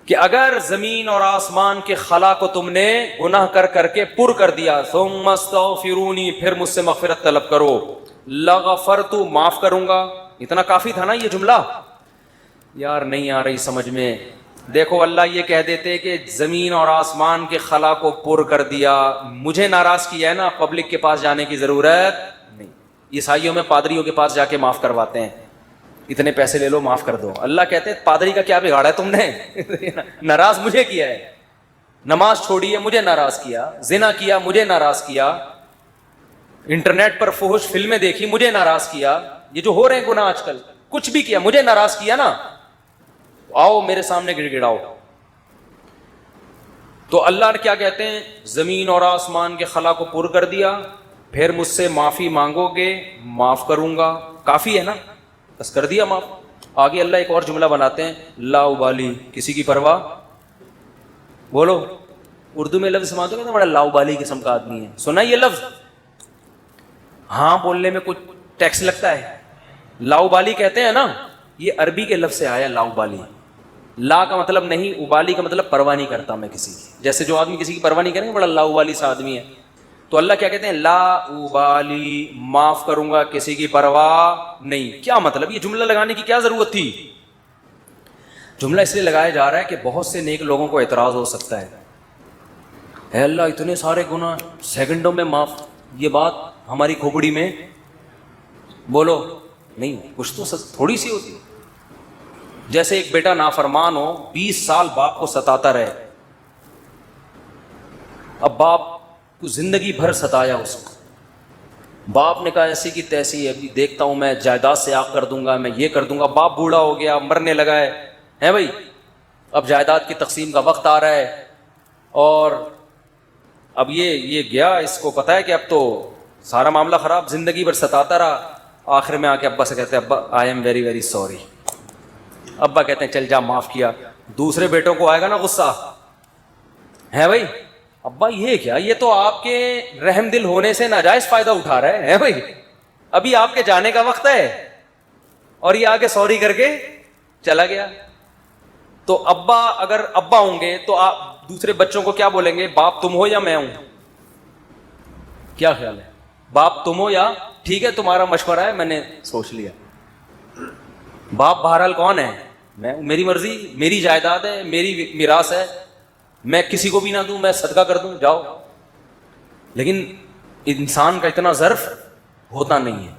A: کہ اگر زمین اور آسمان کے خلا کو تم نے گناہ کر کر کے پر کر دیا، ثم استغفرونی، پھر مجھ سے مغفرت طلب کرو، لغفرت، معاف کروں گا۔ اتنا کافی تھا نا یہ جملہ؟ یار نہیں آ رہی سمجھ میں؟ دیکھو اللہ یہ کہہ دیتے کہ زمین اور آسمان کے خلا کو پر کر دیا، مجھے ناراض کیا ہے نا، پبلک کے پاس جانے کی ضرورت نہیں، عیسائیوں میں پادریوں کے پاس جا کے معاف کرواتے ہیں، اتنے پیسے لے لو معاف کر دو۔ اللہ کہتے ہیں پادری کا کیا بگاڑا ہے تم نے، ناراض مجھے کیا ہے، نماز چھوڑی ہے مجھے ناراض کیا، زنا کیا مجھے ناراض کیا، انٹرنیٹ پر فحش فلمیں دیکھی مجھے ناراض کیا، یہ جو ہو رہے ہیں گناہ آج کل، کچھ بھی کیا مجھے ناراض کیا نا، آؤ میرے سامنے گڑ گڑاؤ۔ تو اللہ نے کیا کہتے ہیں، زمین اور آسمان کے خلا کو پر کر دیا، پھر مجھ سے معافی مانگو گے معاف کروں گا، کافی ہے نا، بس کر دیا معاف۔ آگے اللہ ایک اور جملہ بناتے ہیں، لا ابالی، کسی کی پرواہ، بولو اردو میں لفظ سمجھتے ہو، بڑا لا ابالی قسم کا آدمی ہے، سنا یہ لفظ؟ ہاں بولنے میں کچھ ٹیکس لگتا ہے، لا ابالی کہتے ہیں نا، یہ عربی کے لفظ سے آیا لا ابالی، لا کا مطلب نہیں، ابالی کا مطلب پرواہ نہیں کرتا میں کسی کی، جیسے جو آدمی کسی کی پرواہ نہیں کریں گے بڑا لا ابالی سا آدمی ہے، تو اللہ کیا کہتے ہیں، لا ابالی، معاف کروں گا کسی کی پرواہ نہیں۔ کیا مطلب، یہ جملہ لگانے کی کیا ضرورت تھی؟ جملہ اس لیے لگایا جا رہا ہے کہ بہت سے نیک لوگوں کو اعتراض ہو سکتا ہے، اے اللہ اتنے سارے گناہ سیکنڈوں میں معاف، یہ بات ہماری کھوپڑی میں بولو نہیں، کچھ تو تھوڑی سی ہوتی ہے۔ جیسے ایک بیٹا نافرمان ہو، 20 سال باپ کو ستاتا رہے، اب باپ کو زندگی بھر ستایا اس کو، باپ نے کہا ایسی کی تیسی ہے، ابھی دیکھتا ہوں میں جائیداد سے آگ کر دوں گا، میں یہ کر دوں گا، باپ بوڑھا ہو گیا، مرنے لگا ہے بھائی، اب جائیداد کی تقسیم کا وقت آ رہا ہے، اور اب یہ گیا، اس کو پتا ہے کہ اب تو سارا معاملہ خراب، زندگی بھر ستاتا رہا، آخر میں آ کے ابا سے کہتے ہیں ابا I am very very sorry, ابا کہتے ہیں چل جا معاف کیا۔ دوسرے بیٹوں کو آئے گا نا غصہ، ہے بھائی ابا یہ کیا، یہ تو آپ کے رحم دل ہونے سے ناجائز فائدہ اٹھا رہا ہے بھائی، ابھی آپ کے جانے کا وقت ہے اور یہ آگے سوری کر کے چلا گیا۔ تو ابا اگر ابا ہوں گے تو آپ دوسرے بچوں کو کیا بولیں گے، باپ تم ہو یا میں ہوں؟ کیا خیال ہے، باپ تم ہو یا ٹھیک ہے تمہارا مشورہ ہے میں نے سوچ لیا، باپ بہرحال کون ہے، میں، میری مرضی، میری جائیداد ہے، میری میراث ہے، میں کسی کو بھی نہ دوں، میں صدقہ کر دوں، جاؤ۔ لیکن انسان کا اتنا ظرف ہوتا نہیں ہے،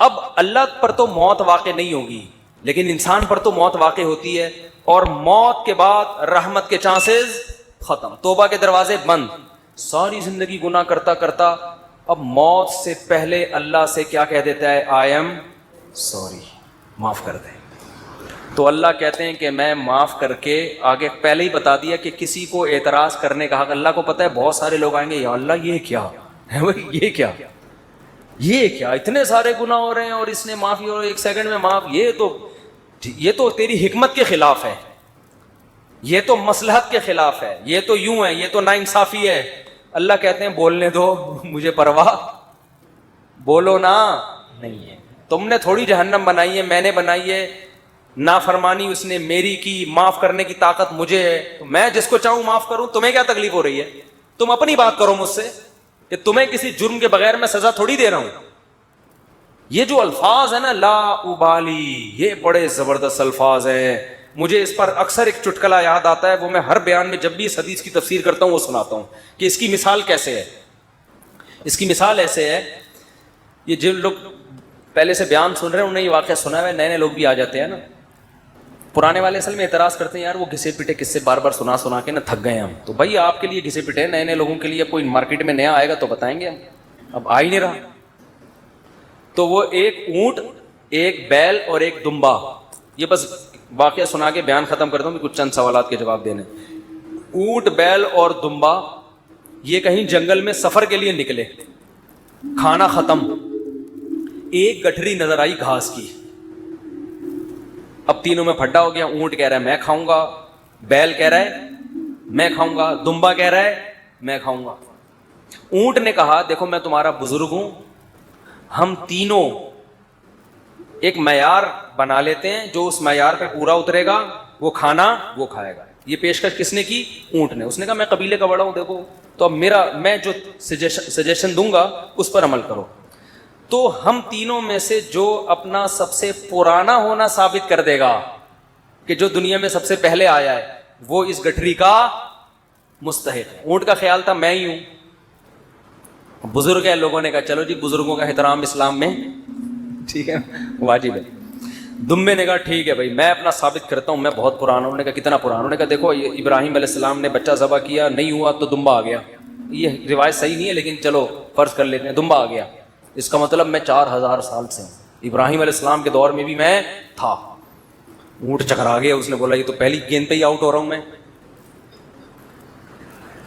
A: اب اللہ پر تو موت واقع نہیں ہوگی, لیکن انسان پر تو موت واقع ہوتی ہے, اور موت کے بعد رحمت کے چانسز ختم, توبہ کے دروازے بند, ساری زندگی گناہ کرتا کرتا اب موت سے پہلے اللہ سے کیا کہہ دیتا ہے, آئی ایم سوری, معاف کر دیں. تو اللہ کہتے ہیں کہ میں معاف کر کے, آگے پہلے ہی بتا دیا کہ کسی کو اعتراض کرنے کا حق, اللہ کو پتہ ہے بہت سارے لوگ آئیں گے, یا اللہ یہ کیا ہے, یہ کیا, یہ کیا, اتنے سارے گناہ ہو رہے ہیں اور اس نے معافی اور ایک سیکنڈ میں معاف, یہ تو تیری حکمت کے خلاف ہے, یہ تو مصلحت کے خلاف ہے, یہ تو یوں ہے, یہ تو ناانصافی ہے. اللہ کہتے ہیں بولنے دو, مجھے پرواہ بولو نا نہیں ہے, تم نے تھوڑی جہنم بنائی ہے, میں نے بنائی ہے, نافرمانی اس نے میری کی, معاف کرنے کی طاقت مجھے ہے, تو میں جس کو چاہوں معاف کروں, تمہیں کیا تکلیف ہو رہی ہے, تم اپنی بات کرو مجھ سے کہ تمہیں کسی جرم کے بغیر میں سزا تھوڑی دے رہا ہوں. یہ جو الفاظ ہے نا لا ابالی, یہ بڑے زبردست الفاظ ہیں. مجھے اس پر اکثر ایک چٹکلا یاد آتا ہے, وہ میں ہر بیان میں جب بھی اس حدیث کی تفسیر کرتا ہوں وہ سناتا ہوں کہ اس کی مثال کیسے ہے. اس کی مثال ایسے ہے, یہ جن لوگ پہلے سے بیان سن رہے ہیں انہیں یہ واقعہ سنا ہے, نئے نئے لوگ بھی آ جاتے ہیں نا, پرانے والے اصل میں اعتراض کرتے ہیں یار وہ گھسے پیٹے قصے بار بار سنا سنا کے نا تھک گئے ہم. تو بھائی آپ کے لیے گھسے پیٹے, نئے نئے لوگوں کے لیے کوئی مارکیٹ میں نیا آئے گا تو بتائیں گے ہم, اب آ ہی نہیں رہا. تو وہ ایک اونٹ, ایک بیل اور ایک دمبا, یہ بس واقعہ سنا کے بیان ختم کرتا ہوں, کچھ چند سوالات کے جواب دینے. اونٹ, بیل اور دمبا یہ کہیں جنگل میں سفر کے لیے نکلے, کھانا ختم, ایک گٹھری نظر آئی گھاس کی. اب تینوں میں پھڈا ہو گیا, اونٹ کہہ رہا ہے میں کھاؤں گا, بیل کہہ رہا ہے میں کھاؤں گا, دمبا کہہ رہا ہے میں کھاؤں گا. اونٹ نے کہا دیکھو میں تمہارا بزرگ ہوں, ہم تینوں ایک معیار بنا لیتے ہیں, جو اس معیار پہ پورا اترے گا وہ کھانا وہ کھائے گا. یہ پیشکش کس نے کی, اونٹ نے. اس نے کہا میں قبیلے کا بڑا ہوں, دیکھو تو اب میں جو سجیشن دوں گا اس پر عمل کرو. تو ہم تینوں میں سے جو اپنا سب سے پرانا ہونا ثابت کر دے گا کہ جو دنیا میں سب سے پہلے آیا ہے وہ اس گٹھری کا مستحق ہے. اونٹ کا خیال تھا میں ہی ہوں, بزرگ ہے, لوگوں نے کہا چلو جی بزرگوں کا احترام اسلام میں ٹھیک ہے واجب ہے. دمبے نے کہا ٹھیک ہے بھائی میں اپنا ثابت کرتا ہوں, میں بہت پرانا ہوں. انہوں نے کہا کتنا پرانا؟ انہوں نے کہا دیکھو ابراہیم علیہ السلام نے بچہ ذبح کیا, نہیں ہوا تو دمبا آ گیا. یہ روایت صحیح نہیں ہے لیکن چلو فرض کر لیتے ہیں دمبا آ گیا. اس کا مطلب میں 4000 سال سے ہوں, ابراہیم علیہ السلام کے دور میں بھی میں تھا. اونٹ چکرا گیا, اس نے بولا یہ تو پہلی گیند پہ ہی آؤٹ ہو رہا ہوں میں.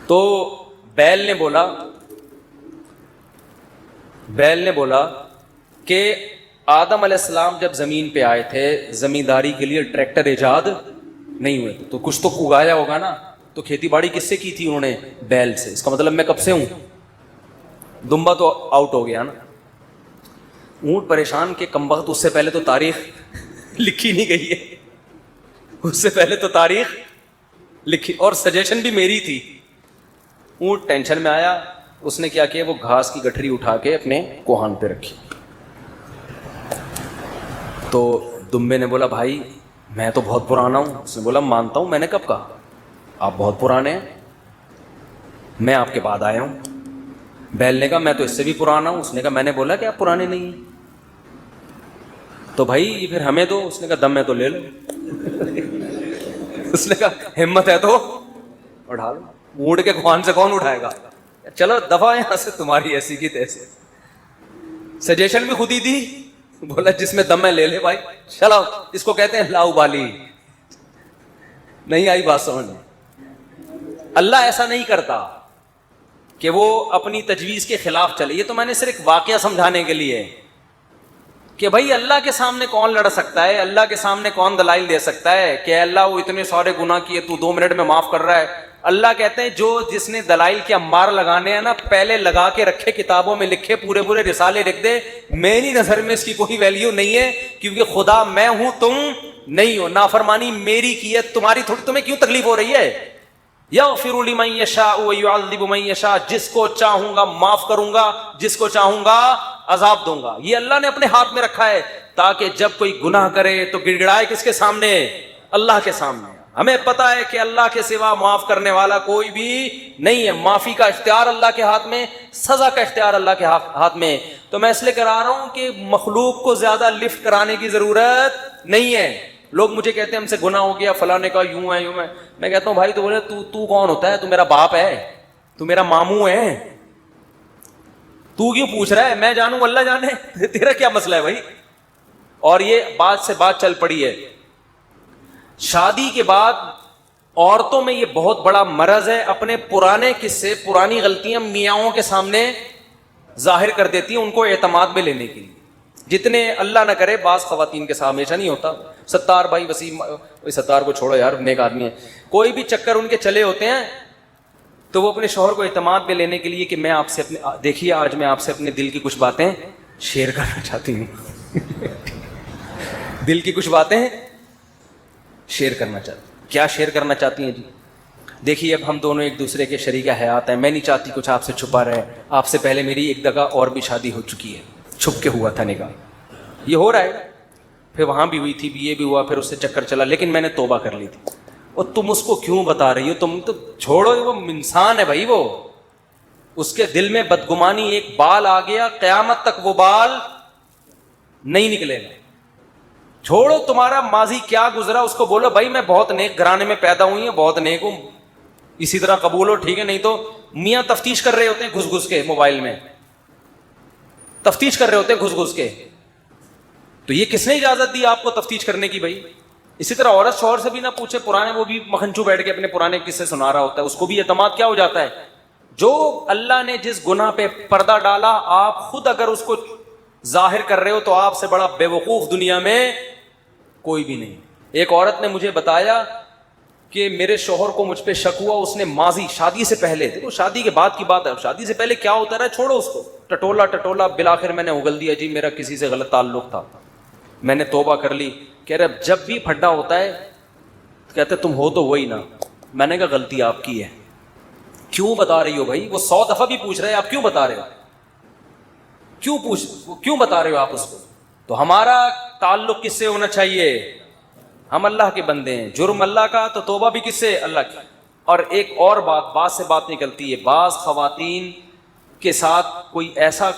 A: تو بیل نے بولا کہ آدم علیہ السلام جب زمین پہ آئے تھے زمینداری کے لیے ٹریکٹر ایجاد نہیں ہوئے تھے, تو کچھ تو اگایا ہوگا نا, تو کھیتی باڑی کس سے کی تھی انہوں نے؟ بیل سے. اس کا مطلب میں کب سے ہوں, دمبا تو آؤٹ ہو گیا نا. اونٹ پریشان کہ کمبخت اس سے پہلے تو تاریخ لکھی نہیں گئی ہے, اس سے پہلے تو تاریخ لکھی, اور سجیشن بھی میری تھی. اونٹ ٹینشن میں آیا, اس نے کیا کیا, وہ گھاس کی گٹھری اٹھا کے اپنے کوہان پہ رکھی. تو دمبے نے بولا بھائی میں تو بہت پرانا ہوں. اس نے بولا مانتا ہوں, میں نے کب کہا, آپ بہت پرانے ہیں, میں آپ کے بعد آیا ہوں. بیل نے کہا میں تو اس سے بھی پرانا ہوں. اس نے کہا میں نے بولا کہ آپ پرانے نہیں ہیں, تو بھائی یہ پھر ہمیں دو. اس نے کہا دم ہے تو لے لو. اس نے کہا ہمت ہے تو اٹھا لو. اونٹ کے کوہان سے کون اٹھائے گا, چلو دفعہ یہاں سے, تمہاری ایسی کی تیسے. سجیشن بھی خود ہی دی, بولا جس میں دم ہے لے لے بھائی, چلو. اس کو کہتے ہیں لا ابالی. نہیں آئی بات سمجھ میں؟ اللہ ایسا نہیں کرتا کہ وہ اپنی تجویز کے خلاف چلے. یہ تو میں نے صرف ایک واقعہ سمجھانے کے لیے کہ بھائی اللہ کے سامنے کون لڑ سکتا ہے, اللہ کے سامنے کون دلائل دے سکتا ہے کہ اللہ وہ اتنے سارے گناہ کیے تو 2 منٹ میں معاف کر رہا ہے. اللہ کہتے ہیں جو جس نے دلائل کے انبار لگانے ہیں نا, پہلے لگا کے رکھے, کتابوں میں لکھے, پورے رسالے لکھ دے. میری نظر میں اس کی کوئی ویلیو نہیں ہے, کیونکہ خدا میں ہوں تم نہیں ہو. نافرمانی میری کی ہے, تمہاری تھوڑی. تمہیں کیوں تکلیف ہو رہی ہے؟ یغفر لمن یشاء ویعذب من یشاء, جس کو چاہوں گا معاف کروں گا, جس کو چاہوں گا عذاب دوں گا. یہ اللہ نے اپنے ہاتھ میں رکھا ہے تاکہ جب کوئی گناہ کرے تو گڑگڑائے کس کے سامنے؟ اللہ کے سامنے. ہمیں پتا ہے کہ اللہ کے سوا معاف کرنے والا کوئی بھی نہیں ہے. معافی کا اختیار اللہ کے ہاتھ میں, سزا کا اختیار اللہ کے ہاتھ میں. تو میں اس لیے کرا رہا ہوں کہ مخلوق کو زیادہ لفٹ کرانے کی ضرورت نہیں ہے. لوگ مجھے کہتے ہیں ہم سے گناہ ہو گیا, فلاں نے کہا یوں ہے یوں ہے. میں کہتا ہوں بھائی تو بولے تو کون ہوتا ہے؟ تو میرا باپ ہے, تو میرا ماموں ہے, تو کیوں پوچھ رہا ہے؟ میں جانوں اللہ جانے, تیرا کیا مسئلہ ہے بھائی. اور یہ بات سے بات چل پڑی ہے. شادی کے بعد عورتوں میں یہ بہت بڑا مرض ہے, اپنے پرانے قصے, پرانی غلطیاں میاؤں کے سامنے ظاہر کر دیتی ہیں ان کو اعتماد میں لینے کے لیے. جتنے اللہ نہ کرے, بعض خواتین کے ساتھ ہمیشہ نہیں ہوتا, ستار بھائی وسیم, ستار کو چھوڑو یار, نیک آدمی ہے, کوئی بھی چکر ان کے چلے ہوتے ہیں تو وہ اپنے شوہر کو اعتماد میں لینے کے لیے کہ میں آپ سے اپنے, دیکھیے آج میں آپ سے اپنے دل کی کچھ باتیں شیئر کرنا چاہتی ہوں. دل کی کچھ باتیں شیئر کرنا چاہتی. کیا شیئر کرنا چاہتی ہیں جی؟ دیکھیے اب ہم دونوں ایک دوسرے کے شریک حیات ہیں, میں نہیں چاہتی کچھ آپ سے چھپا رہے. آپ سے پہلے میری ایک جگہ اور بھی شادی ہو چکی ہے, چھپ کے ہوا تھا نکاح, یہ ہو رہا ہے, پھر وہاں بھی ہوئی تھی, یہ بھی ہوا, پھر اس سے چکر چلا, لیکن میں نے توبہ کر لی تھی. اور تم اس کو کیوں بتا رہی ہو؟ تم تو چھوڑو, وہ انسان ہے بھائی, وہ اس کے دل میں بدگمانی ایک بال آ گیا, قیامت تک وہ بال نہیں نکلے گا. چھوڑو تمہارا ماضی کیا گزرا, اس کو بولو بھائی میں بہت نیک گھرانے میں پیدا ہوئی ہوں, بہت نیک ہوں, اسی طرح قبول ہو, ٹھیک ہے. نہیں تو میاں تفتیش کر رہے ہوتے ہیں گھس گھس کے, موبائل میں تفتیش کر رہے ہوتے ہیں گھس گھس کے. تو یہ کس نے اجازت دی آپ کو تفتیش کرنے کی بھائی؟ اسی طرح عورت شوہر سے بھی نہ پوچھے, پرانے, وہ بھی مکھنچو بیٹھ کے اپنے پرانے قصے سنا رہا ہوتا ہے, اس کو بھی اعتماد کیا ہو جاتا ہے. جو اللہ نے جس گناہ پہ پردہ ڈالا, آپ خود اگر اس کو ظاہر کر رہے ہو تو آپ سے بڑا بے وقوف دنیا میں کوئی بھی نہیں. ایک عورت نے مجھے بتایا کہ میرے شوہر کو مجھ پہ شک ہوا, اس نے ماضی, شادی سے پہلے, دیکھو شادی کے بعد کی بات ہے, شادی سے پہلے کیا ہوتا رہا چھوڑو اس کو, ٹٹولا بالآخر میں نے اگل دیا جی میرا کسی سے غلط تعلق تھا, میں نے توبہ کر لی. کہہ رہے جب بھی پھڈا ہوتا ہے کہتے تم ہو تو وہی نا. میں نے کہا غلطی آپ کی ہے, کیوں بتا رہی ہو بھائی؟ وہ 100 دفعہ بھی پوچھ رہے ہیں آپ کیوں بتا رہے ہو, کیوں بتا رہے ہو آپ اس کو. تو ہمارا تعلق کس سے ہونا چاہیے؟ ہم اللہ کے بندے ہیں, جرم اللہ کا, تو توبہ بھی کس سے؟ اللہ کی. اور ایک اور بات سے بات نکلتی ہے, بعض خواتین کے ساتھ کوئی ایسا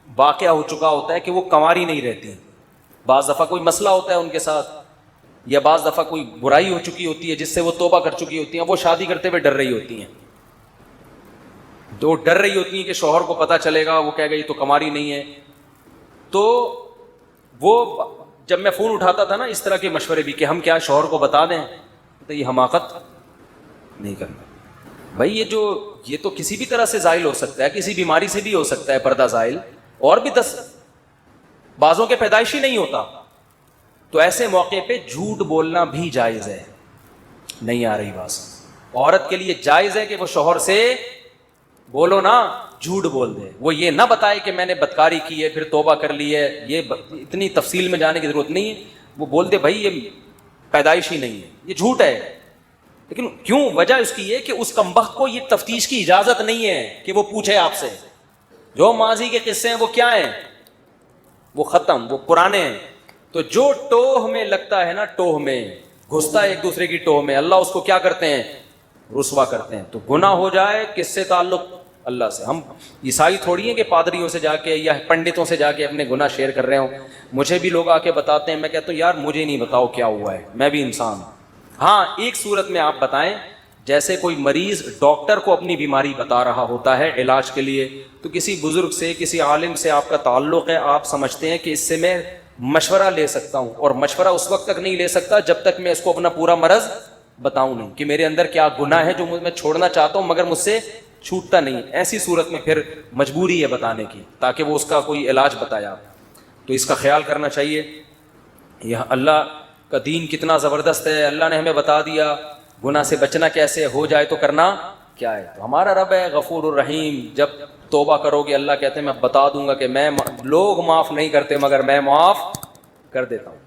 A: واقعہ ہو چکا ہوتا ہے کہ وہ کنواری نہیں رہتی, بعض دفعہ کوئی مسئلہ ہوتا ہے ان کے ساتھ, یا بعض دفعہ کوئی برائی ہو چکی ہوتی ہے جس سے وہ توبہ کر چکی ہوتی ہیں, وہ شادی کرتے ہوئے ڈر رہی ہوتی ہیں, جو ڈر رہی ہوتی ہیں کہ شوہر کو پتہ چلے گا, وہ کہے گا یہ تو کنواری نہیں ہے. تو وہ جب میں فون اٹھاتا تھا نا اس طرح کے مشورے بھی کہ ہم کیا شوہر کو بتا دیں, تو یہ حماقت نہیں کرنا بھائی. یہ تو کسی بھی طرح سے زائل ہو سکتا ہے, کسی بیماری سے بھی ہو سکتا ہے پردہ زائل, اور بھی 10 بعضوں کے پیدائشی نہیں ہوتا. تو ایسے موقع پہ جھوٹ بولنا بھی جائز ہے. نہیں آ رہی بات؟ عورت کے لیے جائز ہے کہ وہ شوہر سے بولو نا, جھوٹ بول دے, وہ یہ نہ بتائے کہ میں نے بدکاری کی ہے پھر توبہ کر لی ہے, یہ اتنی تفصیل میں جانے کی ضرورت نہیں ہے. وہ بول دے بھائی یہ پیدائشی نہیں ہے, یہ جھوٹ ہے. لیکن کیوں؟ وجہ اس کی یہ کہ اس کمبخت کو یہ تفتیش کی اجازت نہیں ہے کہ وہ پوچھے آپ سے. جو ماضی کے قصے ہیں وہ کیا ہیں؟ وہ ختم, وہ پرانے ہیں. تو جو ٹوہ میں لگتا ہے نا, ٹوہ میں گھستا ہے ایک دوسرے کی ٹوہ میں, اللہ اس کو کیا کرتے ہیں؟ رسوا کرتے ہیں. تو گناہ ہو جائے کس سے تعلق؟ اللہ سے. ہم عیسائی تھوڑی ہیں کہ پادریوں سے جا کے یا پنڈتوں سے جا کے اپنے گناہ شیئر کر رہے ہوں. مجھے بھی لوگ آ کے بتاتے ہیں, میں کہتا ہوں یار مجھے نہیں بتاؤ کیا ہوا ہے, میں بھی انسان ہوں. ہاں ایک صورت میں آپ بتائیں, جیسے کوئی مریض ڈاکٹر کو اپنی بیماری بتا رہا ہوتا ہے علاج کے لیے, تو کسی بزرگ سے, کسی عالم سے آپ کا تعلق ہے, آپ سمجھتے ہیں کہ اس سے میں مشورہ لے سکتا ہوں, اور مشورہ اس وقت تک نہیں لے سکتا جب تک میں اس کو اپنا پورا مرض بتاؤں نہیں کہ میرے اندر کیا گناہ ہے جو میں چھوڑنا چاہتا ہوں مگر مجھ سے چھوٹتا نہیں. ایسی صورت میں پھر مجبوری ہے بتانے کی تاکہ وہ اس کا کوئی علاج بتایا. تو اس کا خیال کرنا چاہیے. یہ اللہ کا دین کتنا زبردست ہے, اللہ نے ہمیں بتا دیا گناہ سے بچنا کیسے, ہو جائے تو کرنا کیا ہے. تو ہمارا رب ہے غفور الرحیم, جب توبہ کرو گے اللہ کہتے ہیں میں بتا دوں گا کہ میں, لوگ معاف نہیں کرتے مگر میں معاف کر دیتا ہوں.